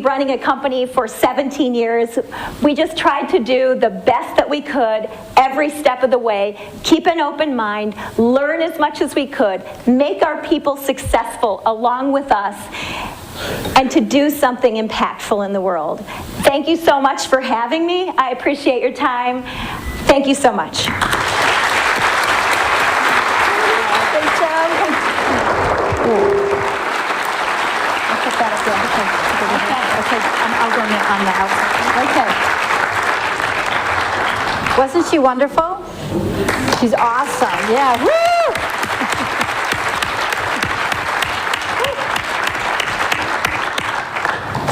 running a company for 17 years. We just tried to do the best that we could every step of the way, keep an open mind, learn as much as we could, make our people successful along with us, and to do something impactful in the world. Thank you so much for having me. I appreciate your time. Thank you so much. I'll go on the outside. Okay. Wasn't she wonderful? She's awesome. Yeah. Woo!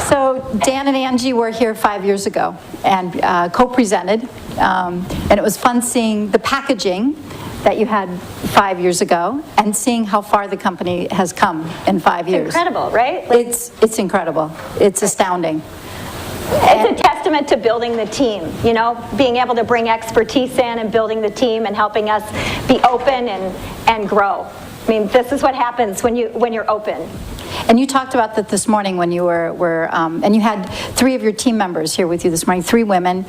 So Dan and Angie were here 5 years ago and co-presented, and it was fun seeing the packaging that you had 5 years ago and seeing how far the company has come in 5 years. Incredible, right? It's incredible. It's astounding. It's a testament to building the team, you know, being able to bring expertise in and building the team and helping us be open and grow. I mean, this is what happens when you're open. And you talked about that this morning when you were and you had 3 of your team members here with you this morning, 3 women,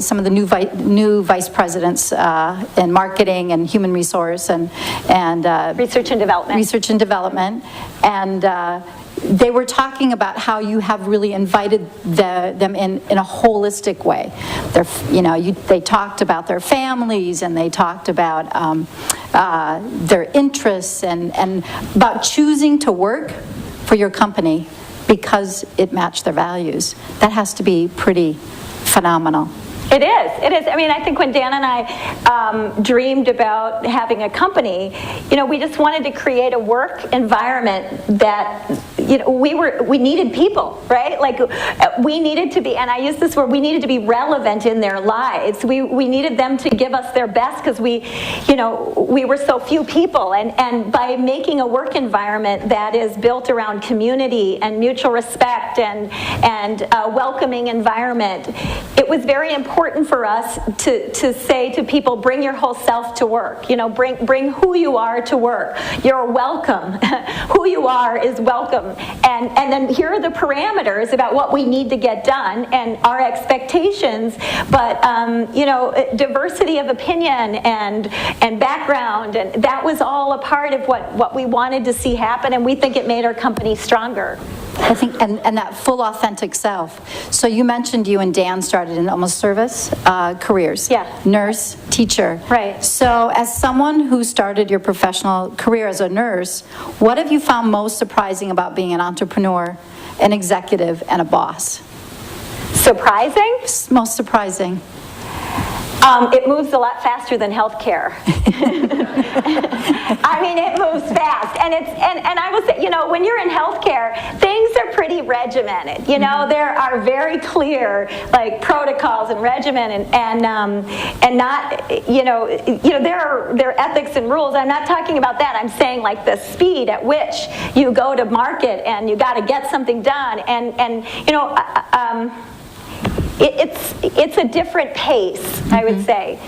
some of the new vice presidents in marketing and human resource and Research and development. And they were talking about how you have really invited them in a holistic way. They talked about their families and they talked about their interests and about choosing to work for your company because it matched their values. That has to be pretty phenomenal. It is. I mean, I think when Dan and I dreamed about having a company, you know, we just wanted to create a work environment that, you know, we needed people, right? Like we needed to be, and I use this word, we needed to be relevant in their lives. We needed them to give us their best because we were so few people. And by making a work environment that is built around community and mutual respect and a welcoming environment, it was very important for us to say to people, bring your whole self to work. You know, bring who you are to work. You're welcome. Who you are is welcome. And then here are the parameters about what we need to get done and our expectations. But diversity of opinion and background, and that was all a part of what we wanted to see happen, and we think it made our company stronger. I think, and that full authentic self. So you mentioned you and Dan started in almost service careers. Yeah. Nurse, teacher. Right. So as someone who started your professional career as a nurse, what have you found most surprising about being an entrepreneur, an executive, and a boss? Surprising? Most surprising. It moves a lot faster than healthcare. I mean, it moves fast, and I will say, you know, when you're in healthcare, things are pretty regimented. You know, there are very clear like protocols and regimen, and not, there are ethics and rules. I'm not talking about that. I'm saying like the speed at which you go to market and you got to get something done, and you know. It's a different pace, I would say.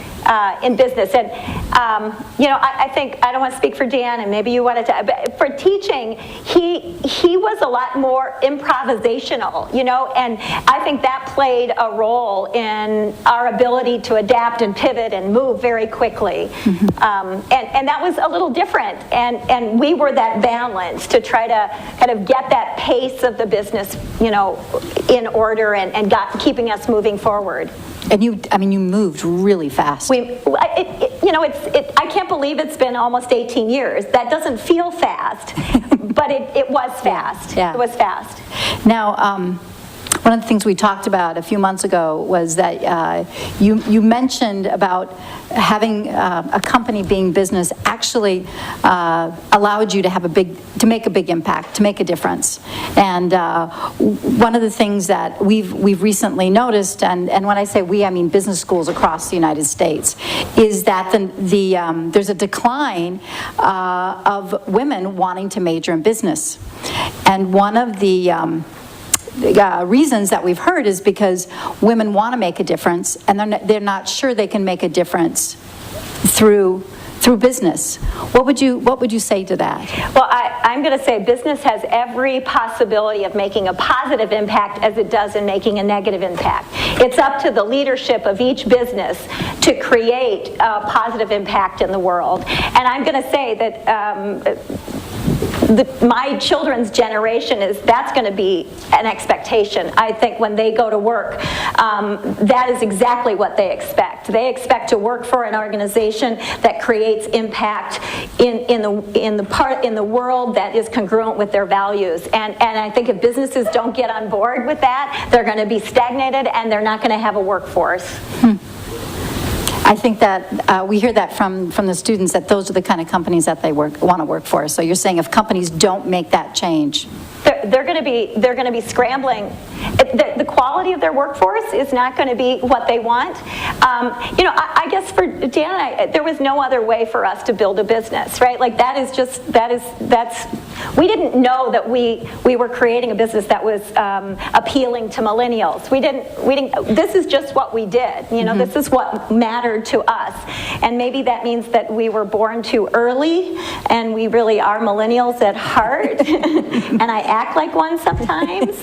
in business. And I think, I don't want to speak for Dan, and maybe you wanted to, but for teaching, he was a lot more improvisational, and I think that played a role in our ability to adapt and pivot and move very quickly. And that was a little different, and we were that balance to try to kind of get that pace of the business, in order and keeping us moving forward. And you moved really fast. I can't believe it's been almost 18 years. That doesn't feel fast, but it was fast. Yeah. It was fast. Now, one of the things we talked about a few months ago was that you mentioned about having a company being business actually allowed you to make a big impact, to make a difference. And one of the things that we've recently noticed, and when I say we, I mean business schools across the United States, is that there's a decline of women wanting to major in business. And one of the reasons that we've heard is because women want to make a difference, and they're not sure they can make a difference through business. What would you say to that? Well, I'm going to say business has every possibility of making a positive impact as it does in making a negative impact. It's up to the leadership of each business to create a positive impact in the world. And I'm going to say that my children's generation that's going to be an expectation. I think when they go to work, that is exactly what they expect. They expect to work for an organization that creates impact in the world that is congruent with their values. And I think if businesses don't get on board with that, they're going to be stagnated and they're not going to have a workforce. I think that we hear that from the students, that those are the kind of companies that they want to work for. So you're saying if companies don't make that change, they're going to be scrambling. The quality of their workforce is not going to be what they want. I guess for Dan and I, there was no other way for us to build a business, right? Like that's we didn't know that we were creating a business that was appealing to millennials. We didn't. This is just what we did. This is what mattered to us, and maybe that means that we were born too early, and we really are millennials at heart. And I act like one sometimes.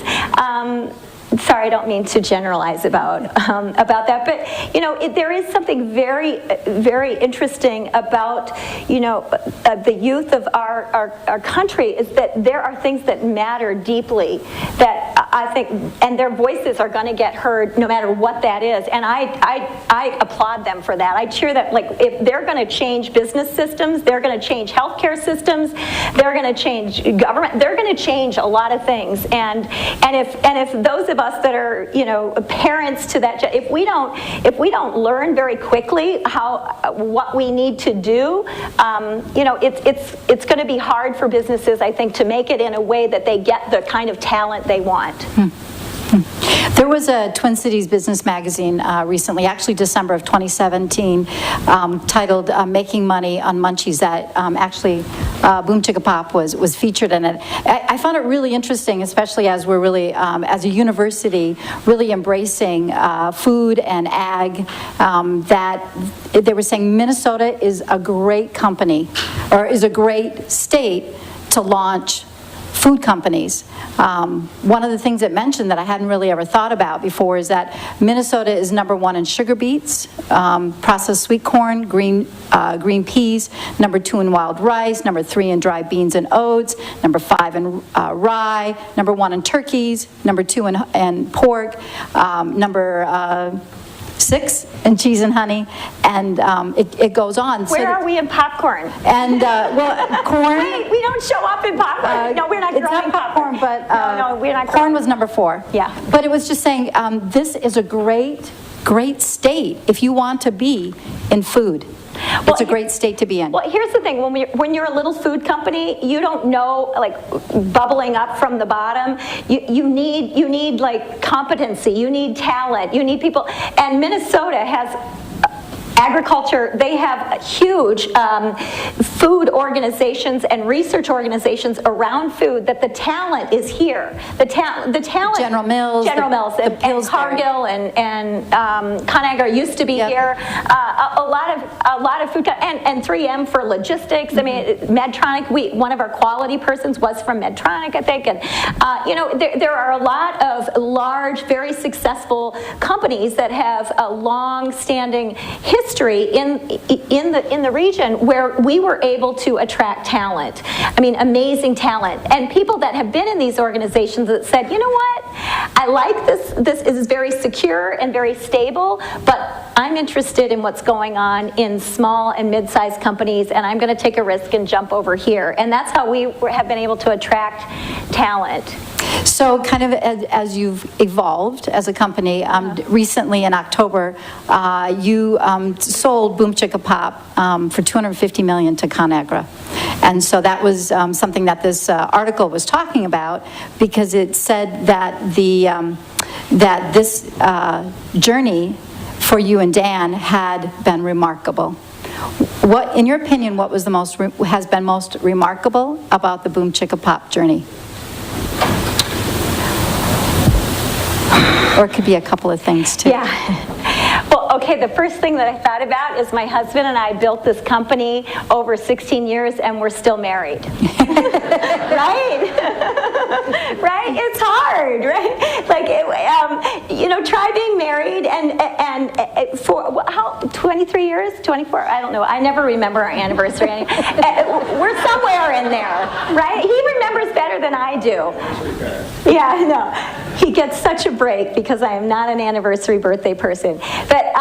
Sorry, I don't mean to generalize about that, but there is something very, very interesting about the youth of our country, is that there are things that matter deeply that I think, and their voices are going to get heard no matter what that is, and I applaud them for that. I cheer that, like, if they're going to change business systems, they're going to change healthcare systems, they're going to change government, they're going to change a lot of things, and if those of us that are parents to that, if we don't learn very quickly what we need to do, it's going to be hard for businesses, I think, to make it in a way that they get the kind of talent they want. There was a Twin Cities business magazine recently, actually December of 2017, titled Making Money on Munchies, that actually Boom Chicka Pop was featured in it. I found it really interesting, especially as we're really, as a university, really embracing food and ag, that they were saying Minnesota is a great company, or is a great state to launch food companies. One of the things it mentioned that I hadn't really ever thought about before is that Minnesota is #1 in sugar beets, processed sweet corn, green peas, #2 in wild rice, #3 in dry beans and oats, #5 in rye, #1 in turkeys, #2 in pork, #6 in cheese and honey, and it goes on. Where are we in popcorn? And corn. Wait, we don't show up in popcorn. No, we're not growing It's not popcorn, but no, we're not. Corn was #4. Yeah. But it was just saying this is a great state if you want to be in food. It's a great state to be in. Well, here's the thing. When you're a little food company, you don't know, like, bubbling up from the bottom. You need like competency. You need talent. You need people. And Minnesota has agriculture, they have huge food organizations and research organizations around food that the talent is here. The talent. General Mills, and Cargill and ConAgra used to be here. A lot of food and 3M for logistics. I mean, Medtronic. One of our quality persons was from Medtronic, I think. And there are a lot of large, very successful companies that have a long-standing history in the region where we were able to attract talent. I mean, amazing talent, and people that have been in these organizations that said, you know what, I like this. This is very secure and very stable, but I'm interested in what's going on in small and mid-sized companies, and I'm going to take a risk and jump over here. And that's how we have been able to attract talent. So kind of as you've evolved as a company, recently in October, you sold Boom Chicka Pop for $250 million to ConAgra. And so that was something that this article was talking about, because it said that that this journey for you and Dan had been remarkable. What, in your opinion, what was has been most remarkable about the Boom Chicka Pop journey? Or it could be a couple of things, too. Yeah. Well, okay, the first thing that I thought about is my husband and I built this company over 16 years, and we're still married. Right? Right? It's hard, right? Like, try being married and for, how, 23 years? 24? I don't know. I never remember our anniversary. We're somewhere in there, right? He remembers better than I do. Yeah, I know. He gets such a break because I am not an anniversary birthday person. But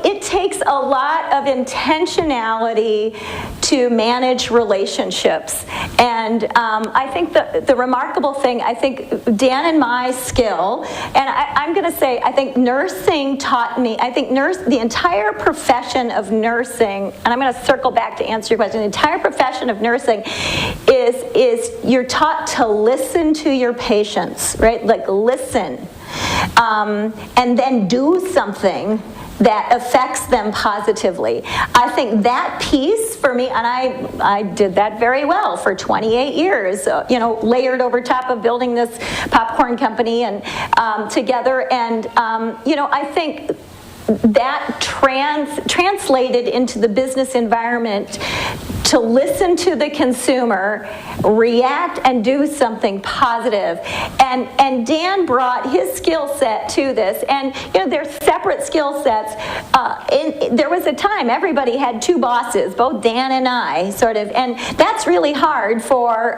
it takes a lot of intentionality to manage relationships. And I think the remarkable thing, I think Dan and my skill, and I'm going to say, I think nursing taught me, the entire profession of nursing, and I'm going to circle back to answer your question, the entire profession of nursing is you're taught to listen to your patients, right? Like, listen. And then do something that affects them positively. I think that piece for me, and I did that very well for 28 years, layered over top of building this popcorn company and together. And, I think that translated into the business environment to listen to the consumer, react, and do something positive. And Dan brought his skill set to this. And they're separate skill sets. There was a time everybody had two bosses, both Dan and I, sort of, and that's really hard for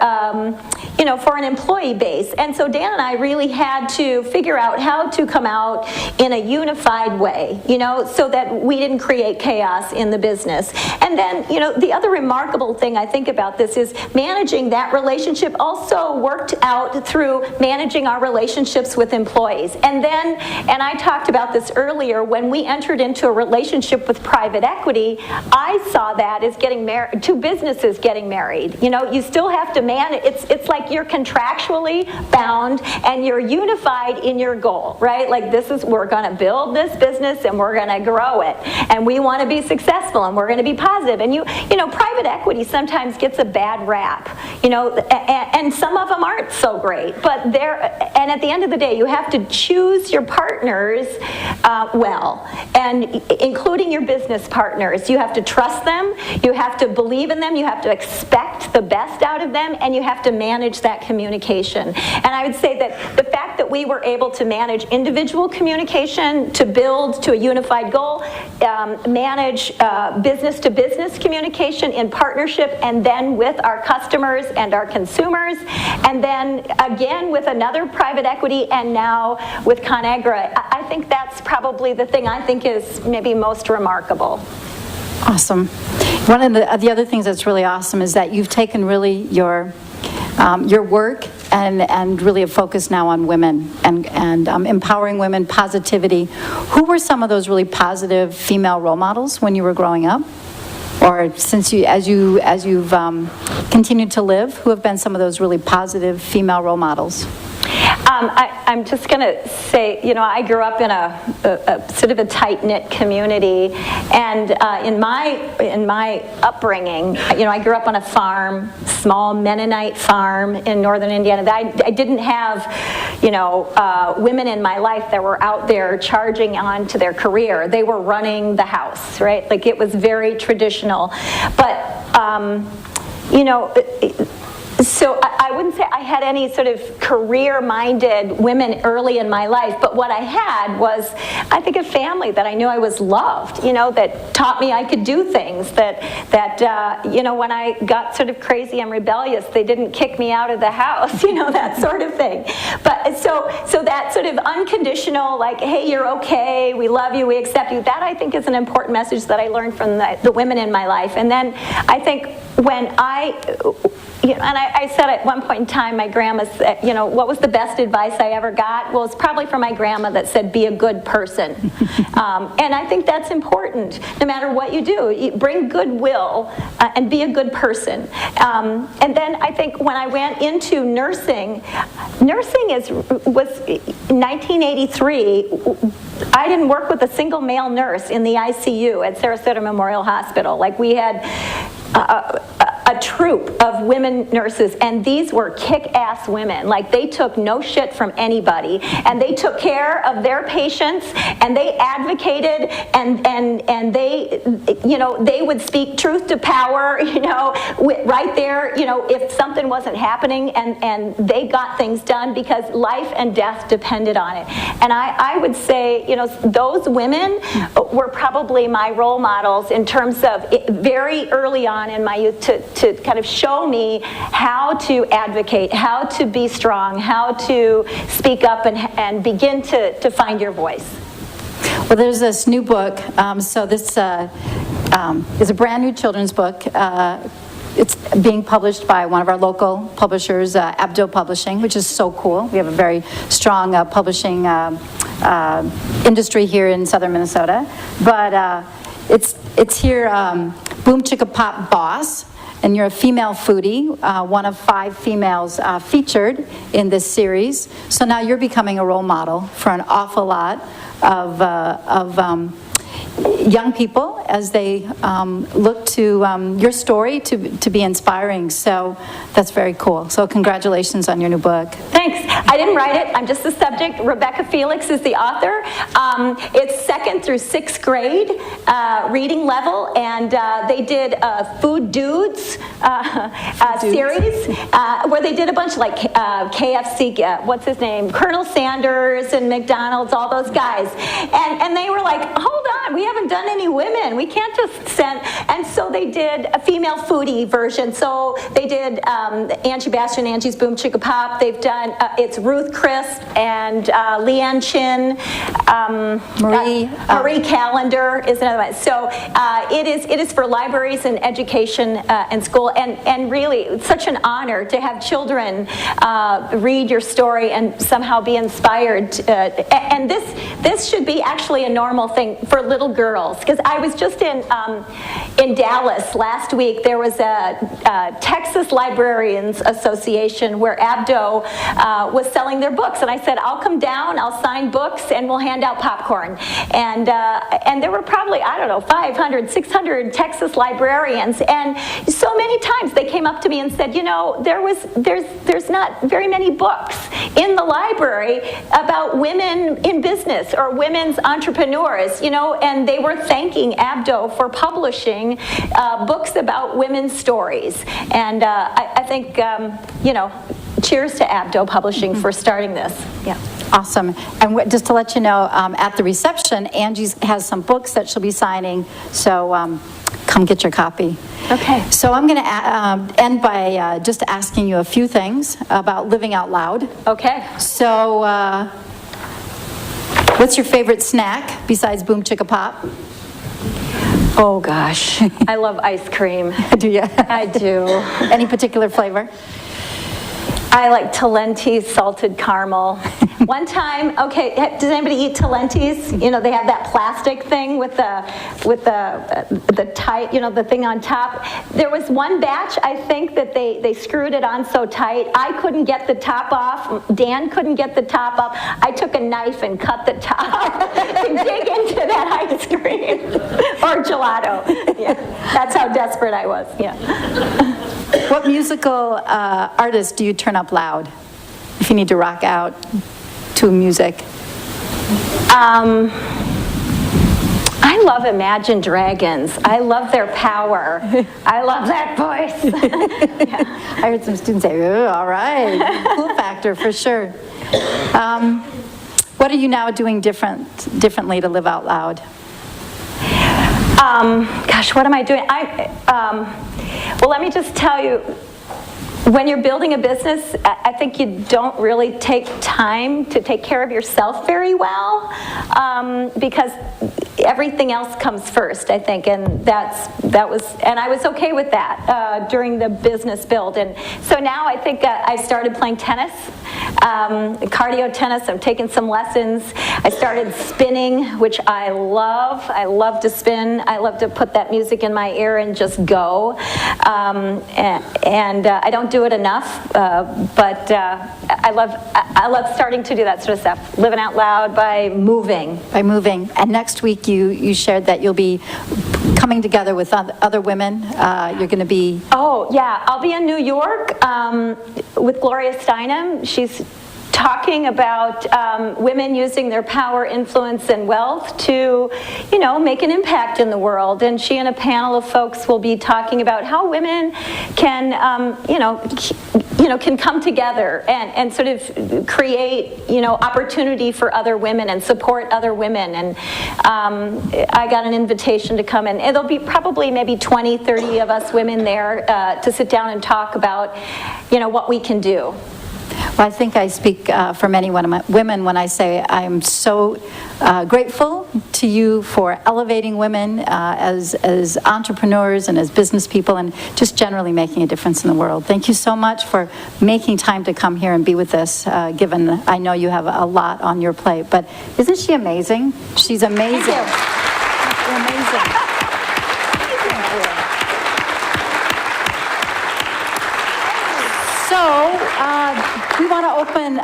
for an employee base. And so Dan and I really had to figure out how to come out in a unified way, so that we didn't create chaos in the business. And then, the other remarkable thing I think about this is managing that relationship also worked out through managing our relationships with employees. And then, and I talked about this earlier, when we entered into a relationship with private equity, I saw that as getting married, two businesses getting married. You still have to manage, it's like you're contractually bound and you're unified in your goal, right? Like, we're going to build this business and we're going to grow it, and we want to be successful, and we're going to be positive. And private equity sometimes gets a bad rap, and some of them aren't so great. But and at the end of the day, you have to choose your partners well, and including your business partners. You have to trust them, you have to believe in them, you have to expect the best out of them, and you have to manage that communication. And I would say that the fact that we were able to manage individual communication to build to a unified goal, manage business-to-business communication in partnership, and then with our customers and our consumers, and then again with another private equity, and now with ConAgra. I think that's probably the thing I think is maybe most remarkable. Awesome. One of the other things that's really awesome is that you've taken really your work and really a focus now on women and empowering women, positivity. Who were some of those really positive female role models when you were growing up? Or since as you've continued to live, who have been some of those really positive female role models? I'm just going to say, I grew up in a sort of a tight-knit community, and in my upbringing, I grew up on a farm, small Mennonite farm in northern Indiana. I didn't have, women in my life that were out there charging on to their career. They were running the house, right? Like, it was very traditional. But, so I wouldn't say I had any sort of career-minded women early in my life, but what I had was, I think, a family that I knew I was loved, that taught me I could do things, that when I got sort of crazy and rebellious, they didn't kick me out of the house, that sort of thing. But so that sort of unconditional, like, hey, you're okay, we love you, we accept you, that I think is an important message that I learned from the women in my life. And then I think when and I said at one point in time, my grandma said, what was the best advice I ever got? Well, it's probably from my grandma that said, be a good person. And I think that's important. No matter what you do, you bring goodwill and be a good person. And then I think when I went into nursing was 1983. I didn't work with a single male nurse in the ICU at Sarasota Memorial Hospital. Like, we had a troupe of women nurses, and these were kick-ass women. Like, they took no shit from anybody, and they took care of their patients, and they advocated, and they, they would speak truth to power, right there, if something wasn't happening, and they got things done because life and death depended on it. And I would say, those women were probably my role models in terms of very early on in my youth to kind of show me how to advocate, how to be strong, how to speak up and begin to find your voice. Well, there's this new book. So this is a brand new children's book. It's being published by one of our local publishers, Abdo Publishing, which is so cool. We have a very strong publishing industry here in southern Minnesota. But it's here, Boom Chicka Pop Boss, and you're a female foodie, one of 5 females featured in this series. So now you're becoming a role model for an awful lot of young people as they look to your story to be inspiring. So that's very cool. So congratulations on your new book. Thanks. I didn't write it. I'm just the subject. Rebecca Felix is the author. It's 2nd through 6th grade reading level, and they did a Food Dudes series where they did a bunch of like KFC, what's his name, Colonel Sanders and McDonald's, all those guys. And they were like, hold on, we haven't done any women. We can't just send. And so they did a female foodie version. So they did Angie Bastian, Angie's Boom Chicka Pop. They've done, it's Ruth Crisp and Leanne Chin. Marie Callender is another one. So it is for libraries and education and school. And really, it's such an honor to have children read your story and somehow be inspired. And this should be actually a normal thing for little girls. Because I was just in Dallas last week. There was a Texas Librarians Association where Abdo was selling their books. And I said, I'll come down, I'll sign books, and we'll hand out popcorn. And there were probably, 500, 600 Texas librarians. And so many times they came up to me and said, there's not very many books in the library about women in business or women's entrepreneurs, and they were thanking Abdo for publishing books about women's stories. And I think, cheers to Abdo Publishing for starting this. Yeah. Awesome. And just to let you know, at the reception, Angie has some books that she'll be signing, so come get your copy. Okay. So I'm going to end by just asking you a few things about living out loud. Okay. So what's your favorite snack besides Boom Chicka Pop? Oh gosh, I love ice cream. Do you? I do. Any particular flavor? I like Talenti's salted caramel. One time, okay, does anybody eat Talentis? You know, they have that plastic thing with the tight, you know, the thing on top. There was one batch, I think, that they screwed it on so tight. I couldn't get the top off. Dan couldn't get the top off. I took a knife and cut the top to dig into that ice cream or gelato. Yeah, that's how desperate I was. Yeah. What musical artist do you turn up loud if you need to rock out to music? I love Imagine Dragons. I love their power. I love that voice. Yeah. I heard some students say, "Oh, all right, cool factor for sure." What are you now doing differently to live out loud? Gosh, what am I doing? Well, let me just tell you, when you're building a business, I think you don't really take time to take care of yourself very well, because everything else comes first, I think, and I was okay with that during the business build. And so now I think I started playing tennis, cardio tennis. I'm taking some lessons. I started spinning, which I love. I love to spin. I love to put that music in my ear and just go. And I don't do it enough, but I love starting to do that sort of stuff. Living out loud by moving. By moving. And next week you shared that you'll be coming together with other women. You're going to be... Oh, yeah. I'll be in New York with Gloria Steinem. She's talking about women using their power, influence, and wealth to, you know, make an impact in the world. And she and a panel of folks will be talking about how women can, can come together and sort of create, opportunity for other women and support other women. And I got an invitation to come, and it'll be probably maybe 20, 30 of us women there to sit down and talk about, what we can do. Well, I think I speak for many women when I say I'm so grateful to you for elevating women as entrepreneurs and as business people, and just generally making a difference in the world. Thank you so much for making time to come here and be with us, given I know you have a lot on your plate. But isn't she amazing? She's amazing. Thank you. You're amazing. So, we want to open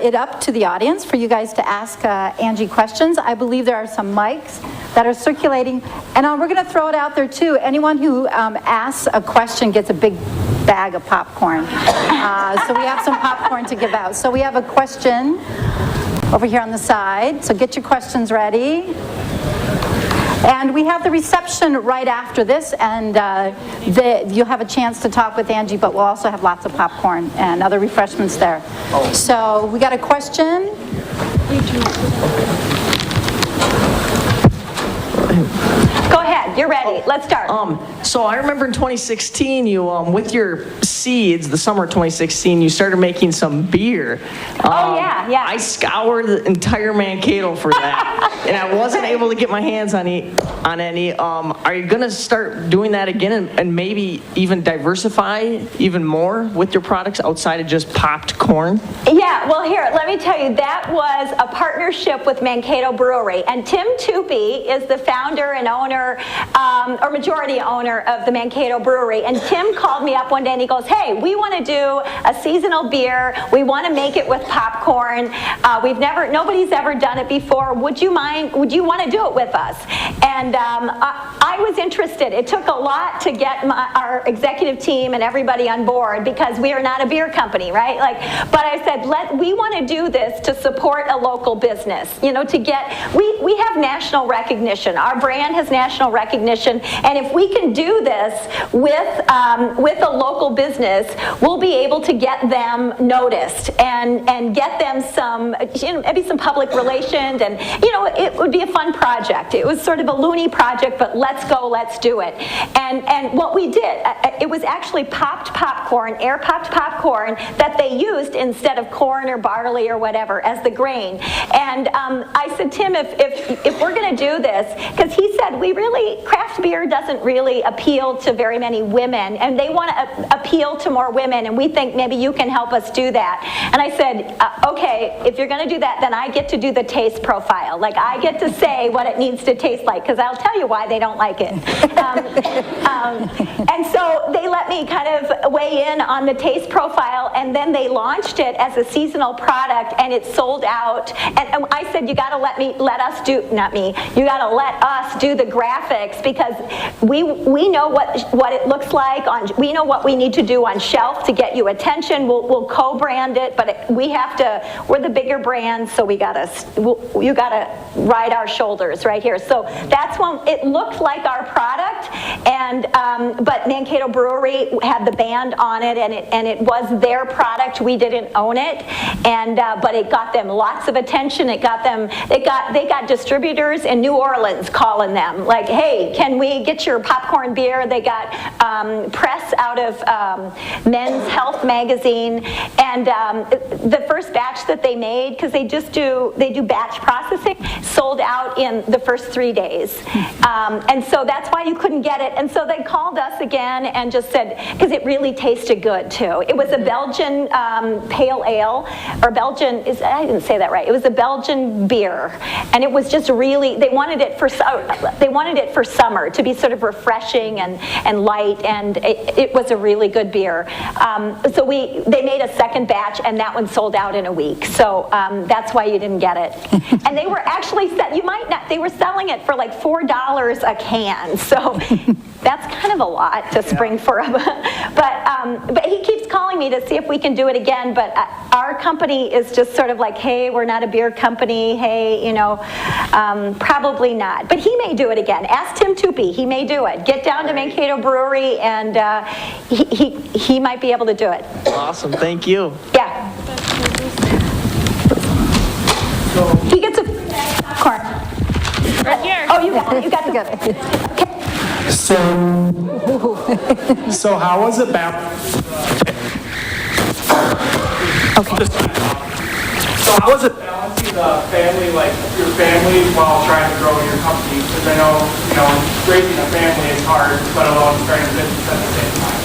it up to the audience for you guys to ask Angie questions. I believe there are some mics that are circulating, and we're going to throw it out there too. Anyone who asks a question gets a big bag of popcorn. So we have some popcorn to give out. So we have a question over here on the side. So get your questions ready. And we have the reception right after this, and you'll have a chance to talk with Angie, but we'll also have lots of popcorn and other refreshments there. So we got a question? Go ahead, you're ready. Let's start. So I remember in 2016, you with your seeds, the summer of 2016, you started making some beer. Oh yeah. I scoured the entire Mankato for that, and I wasn't able to get my hands on any. Are you gonna start doing that again, and maybe even diversify even more with your products outside of just popped corn? Yeah, well here, let me tell you, that was a partnership with Mankato Brewery, and Tim Tupi is the founder and owner, or majority owner of the Mankato Brewery, and Tim called me up one day and he goes, hey, we want to do a seasonal beer, we want to make it with popcorn, nobody's ever done it before, would you want to do it with us? And I was interested. It took a lot to get our executive team and everybody on board, because we are not a beer company, right? But I said, we want to do this to support a local business, we have national recognition. Our brand has national recognition, and if we can do this with a local business, we'll be able to get them noticed and get them some, maybe some public relations, and it would be a fun project. It was sort of a loony project, but let's go, let's do it. And what we did, it was actually popped popcorn, air popped popcorn that they used instead of corn or barley or whatever as the grain. And I said, Tim, if we're going to do this, because he said we really hey, craft beer doesn't really appeal to very many women, and they want to appeal to more women, and we think maybe you can help us do that. And I said, okay, if you're going to do that, then I get to do the taste profile. Like, I get to say what it needs to taste like, because I'll tell you why they don't like it. And so they let me kind of weigh in on the taste profile, and then they launched it as a seasonal product, and it sold out. And I said, you got to let us do the graphics, because we know what it looks like. We know what we need to do on shelf to get you attention. We'll co-brand it, but we're the bigger brand, so you got to ride our shoulders right here. So that's when it looked like our product, and but Mankato Brewery had the band on it, and it was their product. We didn't own it, and but it got them lots of attention. They got distributors in New Orleans calling them like, hey, can we get your popcorn beer? They got press out of Men's Health magazine, and the first batch that they made, because they do batch processing, sold out in the first 3 days, and so that's why you couldn't get it. And so they called us again and just said, because it really tasted good too. It was a Belgian pale ale, or I didn't say that right. It was a Belgian beer, and it was just really, they wanted it for summer to be sort of refreshing and light, and it was a really good beer. So they made a second batch, and that one sold out in a week. So that's why you didn't get it. And they were actually they were selling it for like $4 a can. So that's kind of a lot to spring for him. But he keeps calling me to see if we can do it again. But our company is just sort of like, hey, we're not a beer company. Hey, probably not. But he may do it again. Ask Tim Tupi. He may do it. Get down to Mankato Brewery, and he might be able to do it. Awesome. Thank you. Yeah. He gets a popcorn. Right here. Oh, you got the. Okay. So how was it So how was it balancing the family, like your family, while trying to grow your company? Because I know, raising a family is hard, let alone starting a business at the same time.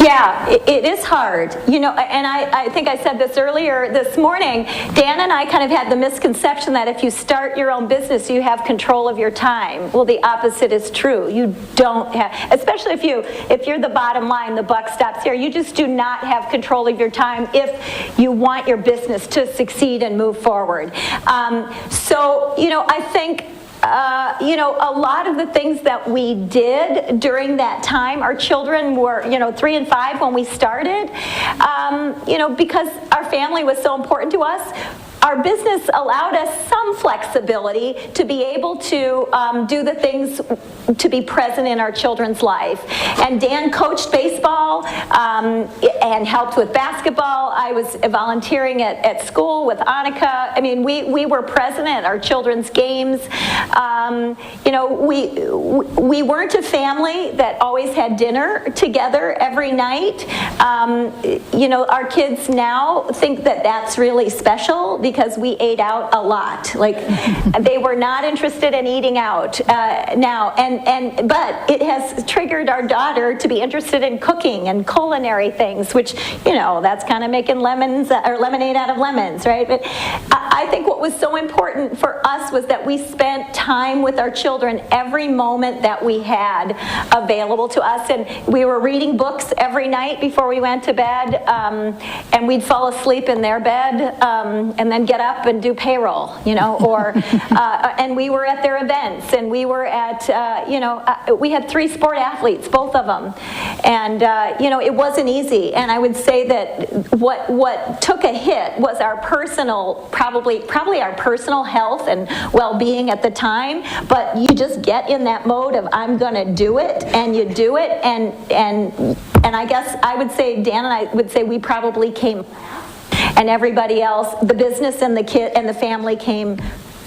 Yeah, it is hard. And I think I said this earlier this morning. Dan and I kind of had the misconception that if you start your own business, you have control of your time. Well, the opposite is true. You don't have, especially if you're the bottom line, the buck stops here. You just do not have control of your time if you want your business to succeed and move forward. I think a lot of the things that we did during that time, our children were, 3 and 5 when we started, because our family was so important to us. Our business allowed us some flexibility to be able to do the things to be present in our children's life. And Dan coached baseball and helped with basketball. I was volunteering at school with Annika. I mean, we were present at our children's games. We weren't a family that always had dinner together every night. Our kids now think that that's really special because we ate out a lot. Like, they were not interested in eating out now, but it has triggered our daughter to be interested in cooking and culinary things, which that's kind of making lemonade out of lemons, right? But I think what was so important for us was that we spent time with our children every moment that we had available to us, and we were reading books every night before we went to bed, and we'd fall asleep in their bed and then get up and do payroll, and we were at their events, and we were at, we had 3 sport athletes, both of them, and it wasn't easy. And I would say that what took a hit was our personal, probably our personal health and well-being at the time. But you just get in that mode of I'm going to do it, and you do it, and I guess I would say Dan and I would say we probably came. And everybody else, the business and the kid and the family came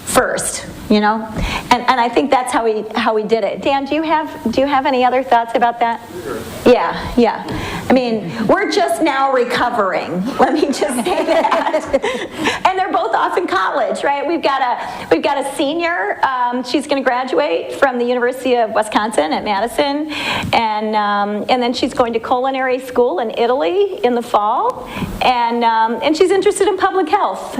first, and I think that's how we did it. Dan, do you have any other thoughts about that? Sure. Yeah, yeah. I mean, we're just now recovering, let me just say that. And they're both off in college, right? We've got a senior, she's going to graduate from the University of Wisconsin at Madison, and then she's going to culinary school in Italy in the fall, and she's interested in public health,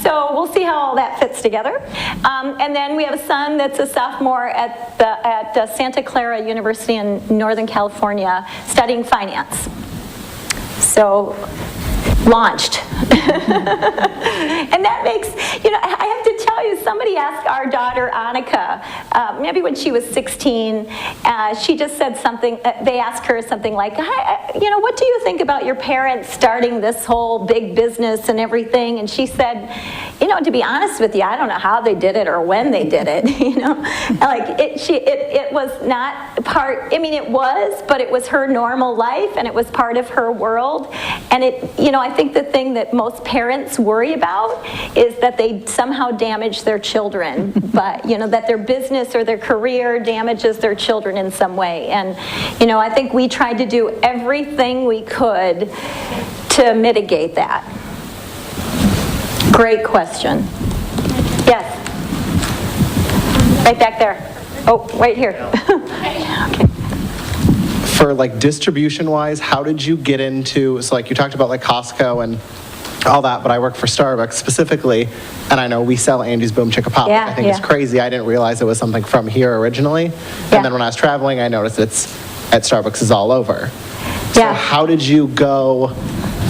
so we'll see how all that fits together. And then we have a son that's a sophomore at Santa Clara University in Northern California, studying finance. So, launched. And that makes, I have to tell you, somebody asked our daughter Annika, maybe when she was 16, she just said something, they asked her something like, what do you think about your parents starting this whole big business and everything? And she said, to be honest with you, I don't know how they did it or when they did it, Like, it was not part, it was, but it was her normal life, and it was part of her world. And I think the thing that most parents worry about is that they somehow damage their children, but that their business or their career damages their children in some way. And I think we tried to do everything we could to mitigate that. Great question. Yes. Right back there. Oh, right here. Okay. For like distribution wise, how did you get into, so like you talked about like Costco and all that, but I work for Starbucks specifically, and I know we sell Angie's Boom Chicka Pop. Yeah, I think it's crazy. I didn't realize it was something from here originally. Yeah. And then when I was traveling, I noticed it's at Starbucks is all over. So Yeah. how did you go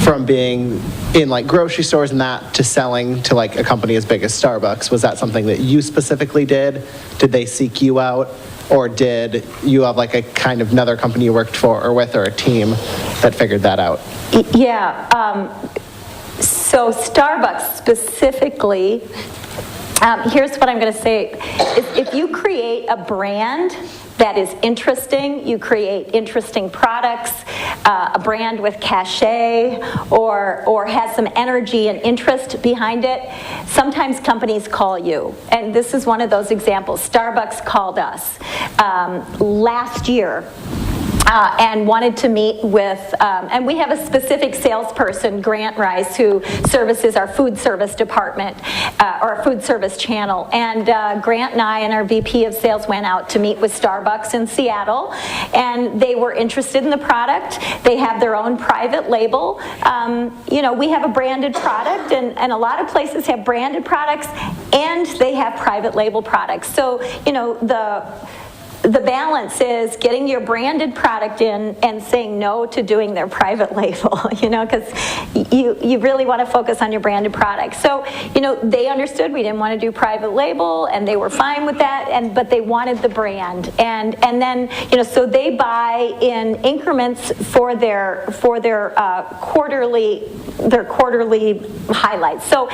from being in like grocery stores and that to selling to like a company as big as Starbucks? Was that something that you specifically did? Did they seek you out? Or did you have like a kind of another company you worked for or with, or a team that figured that out? Yeah. So Starbucks specifically, here's what I'm going to say. If you create a brand that is interesting, you create interesting products, a brand with cachet or has some energy and interest behind it, sometimes companies call you. And this is one of those examples. Starbucks called us last year. And wanted to meet with, and we have a specific salesperson, Grant Rice, who services our food service department, or our food service channel. And Grant and I and our VP of sales went out to meet with Starbucks in Seattle, and they were interested in the product. They have their own private label. We have a branded product, and a lot of places have branded products, and they have private label products. So, the balance is getting your branded product in and saying no to doing their private label, because you really want to focus on your branded product. So, they understood we didn't want to do private label, and they were fine with that, but they wanted the brand. And then, so they buy in increments for their quarterly highlights. So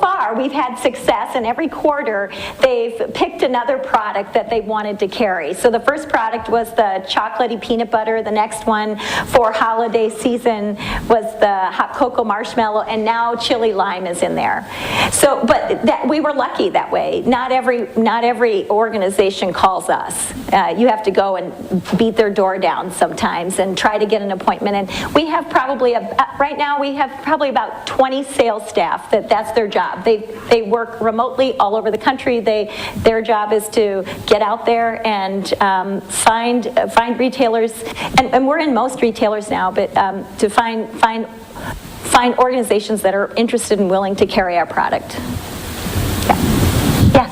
far, we've had success, and every quarter they've picked another product that they wanted to carry. So the first product was the chocolatey peanut butter. The next one for holiday season was the hot cocoa marshmallow, and now chili lime is in there. So, but we were lucky that way. Not every organization calls us. You have to go and beat their door down sometimes and try to get an appointment. And we have probably right now we have probably about 20 sales staff that's their job. They work remotely all over the country. Their job is to get out there and find retailers, and we're in most retailers now, but to find organizations that are interested and willing to carry our product. Yeah.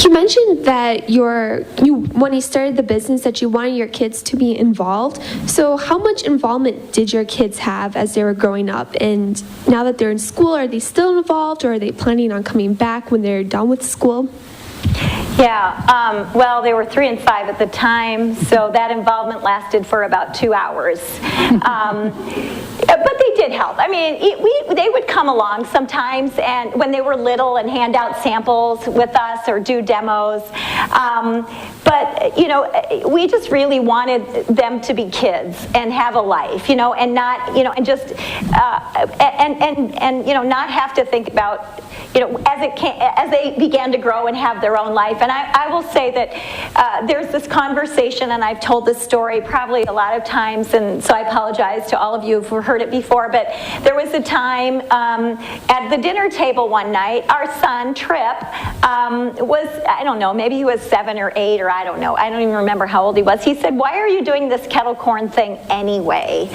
You mentioned that when you started the business that you wanted your kids to be involved. So how much involvement did your kids have as they were growing up? And now that they're in school, are they still involved, or are they planning on coming back when they're done with school? Yeah, well, they were 3 and 5 at the time, so that involvement lasted for about 2 hours. But they did help. I mean, they would come along sometimes, and when they were little, and hand out samples with us or do demos. But you know, we just really wanted them to be kids and have a life, you know, and not, you know, and just and you know, not have to think about, you know, as they began to grow and have their own life. And I will say that there's this conversation, and I've told this story probably a lot of times, and so I apologize to all of you who've heard it before, but there was a time at the dinner table one night, our son, Trip, was, I don't know, maybe he was 7 or 8, or I don't know, I don't even remember how old he was. He said, "Why are you doing this kettle corn thing anyway?"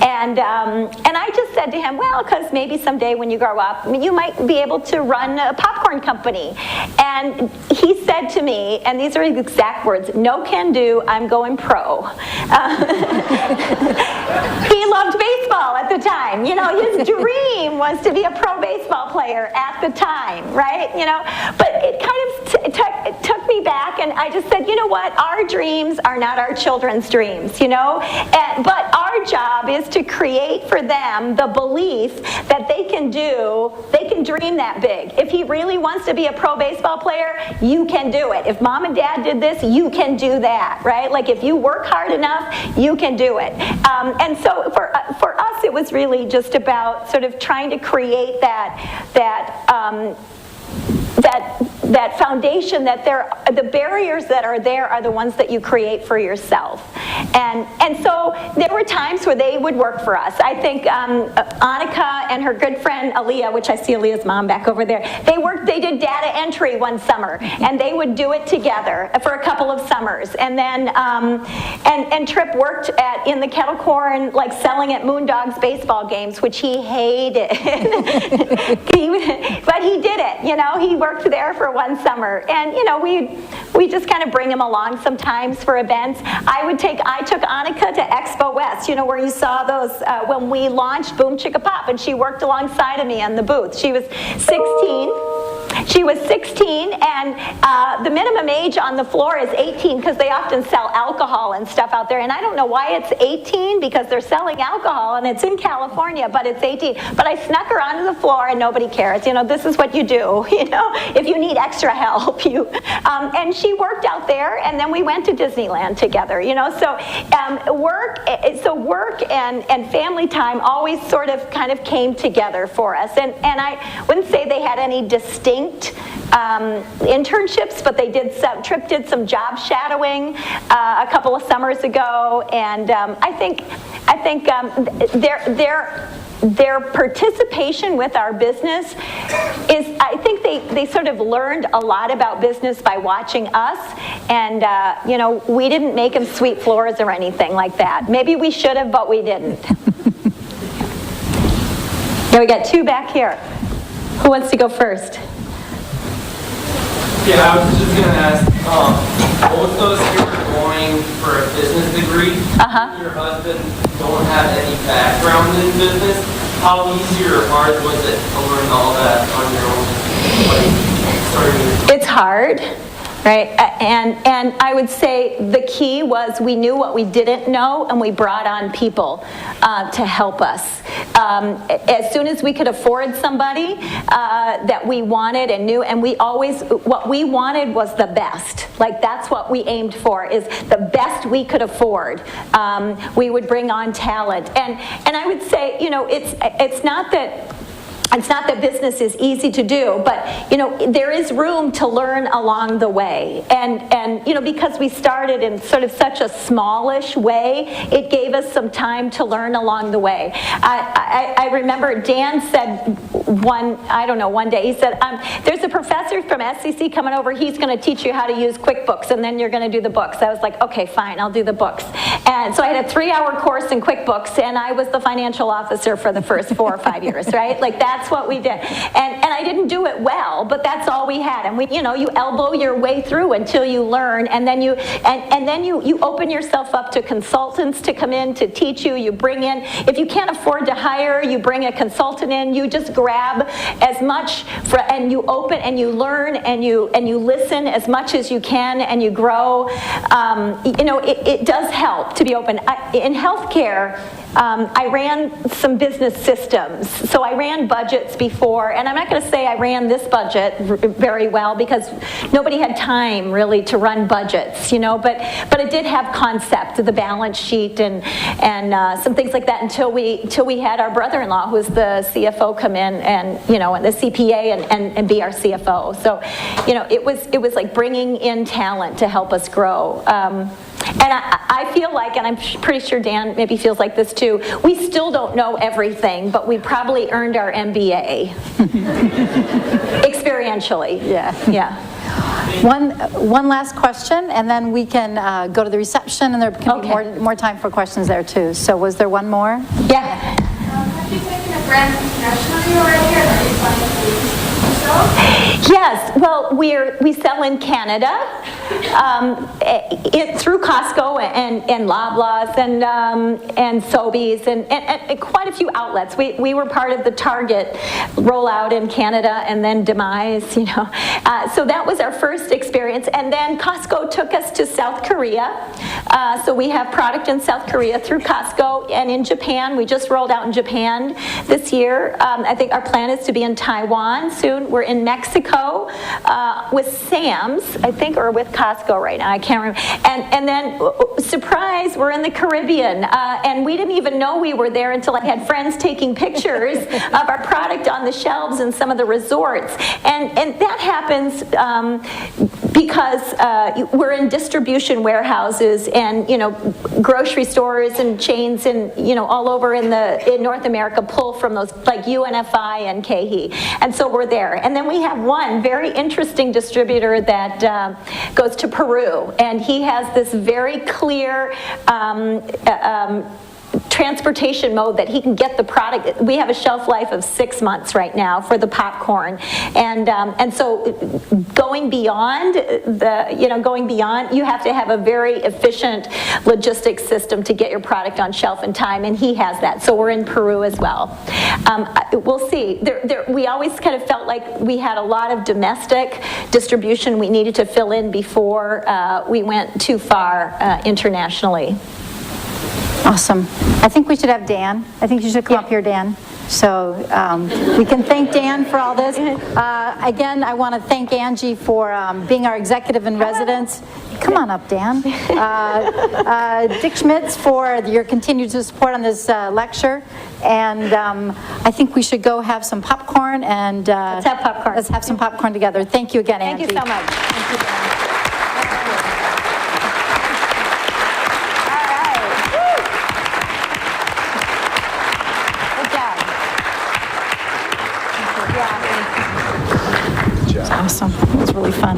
And I just said to him, "Well, because maybe someday when you grow up, you might be able to run a popcorn company." And he said to me, and these are his exact words, "No can do, I'm going pro." He loved baseball at the time. You know, his dream was to be a pro baseball player at the time, right? You know, but it kind of took me back, and I just said, you know what? Our dreams are not our children's dreams, you know? But our job is to create for them the belief that they can dream that big. If he really wants to be a pro baseball player, you can do it. If mom and dad did this, you can do that, right? Like if you work hard enough, you can do it. And so for us, it was really just about sort of trying to create that foundation, that the barriers that are there are the ones that you create for yourself. And so there were times where they would work for us. I think Annika and her good friend Aaliyah, which I see Aaliyah's mom back over there, they did data entry one summer, and they would do it together for a couple of summers. And then and Trip worked in the kettle corn, like selling at Moondogs baseball games, which he hated. But he did it, you know, he worked there for one summer. And, you know, we just kind of bring him along sometimes for events. I took Annika to Expo West, you know, where you saw those, when we launched Boom Chicka Pop, and she worked alongside of me in the booth. She was 16. She was 16, and the minimum age on the floor is 18, because they often sell alcohol and stuff out there. And I don't know why it's 18, because they're selling alcohol, and it's in California, but it's 18. But I snuck her onto the floor, and nobody cares. You know, this is what you do, you know, if you need extra help. And she worked out there, and then we went to Disneyland together, you know. So work and family time always sort of kind of came together for us. And I wouldn't say they had any distinct internships, but Trip did some job shadowing a couple of summers ago, and I think their participation with our business is, I think they sort of learned a lot about business by watching us, and you know, we didn't make them sweep floors or anything like that. Maybe we should have, but we didn't. Now we got two back here. Who wants to go first? Yeah, I was just going to ask, both of us here are going for a business degree. Uh-huh. Your husband don't have any background in business. How easy or hard was it to learn all that on your own? It's hard, right? And I would say the key was we knew what we didn't know, and we brought on people to help us. As soon as we could afford somebody that we wanted and knew, and what we wanted was the best. Like, that's what we aimed for, is the best we could afford. We would bring on talent. And I would say, you know, it's not that business is easy to do, but, you know, there is room to learn along the way. And you know, because we started in sort of such a smallish way, it gave us some time to learn along the way. I remember Dan said one day, he said, there's a professor from SCC coming over, he's going to teach you how to use QuickBooks, and then you're going to do the books. I was like, okay, fine, I'll do the books. And so I had a 3-hour course in QuickBooks, and I was the financial officer for the first 4 or 5 years, right? Like, that's what we did. And I didn't do it well, but that's all we had. And you elbow your way through until you learn, and then you open yourself up to consultants to come in to teach you. You bring in, if you can't afford to hire, you bring a consultant in. You just grab as much and you open and you learn and you listen as much as you can, and you grow. You know, it does help to be open. In healthcare, I ran some business systems. So I ran budgets before, and I'm not going to say I ran this budget very well because nobody had time really to run budgets, but it did have concept, the balance sheet and some things like that until we had our brother-in-law, who was the CFO, come in and, the CPA and be our CFO. So, it was like bringing in talent to help us grow. And I feel like, and I'm pretty sure Dan maybe feels like this too, we still don't know everything, but we probably earned our MBA. Experientially. Yeah. One last question, and then we can go to the reception, and there can be more time for questions there too. So was there one more? Yeah. Have you taken a brand internationally already, or are you planning to do so? Yes, well, we sell in Canada through Costco and Loblaws and Sobeys and quite a few outlets. We were part of the Target rollout in Canada and then Demise, so that was our first experience. And then Costco took us to South Korea. So we have product in South Korea through Costco and in Japan. We just rolled out in Japan this year. I think our plan is to be in Taiwan soon. We're in Mexico with Sam's, I think, or with Costco right now. I can't remember. And then, surprise, we're in the Caribbean. And we didn't even know we were there until I had friends taking pictures of our product on the shelves in some of the resorts. And that happens because we're in distribution warehouses and, grocery stores and chains and, all over in North America pull from those, like UNFI and KeHE. And so we're there. And then we have one very interesting distributor that goes to Peru, and he has this very clear transportation mode that he can get the product. We have a shelf life of 6 months right now for the popcorn, and so going beyond, you have to have a very efficient logistics system to get your product on shelf in time, and he has that. So we're in Peru as well. We'll see. We always kind of felt like we had a lot of domestic distribution we needed to fill in before we went too far internationally. Awesome. I think we should have Dan. I think you should come up here, Dan. So we can thank Dan for all this. Again, I want to thank Angie for being our executive in residence. Come on up, Dan. Dick Schmitz for your continued support on this lecture. And I think we should go have some popcorn and let's have popcorn. Let's have some popcorn together. Thank you again, Angie. Thank you so much. Thank you, Dan. Awesome. It was really fun.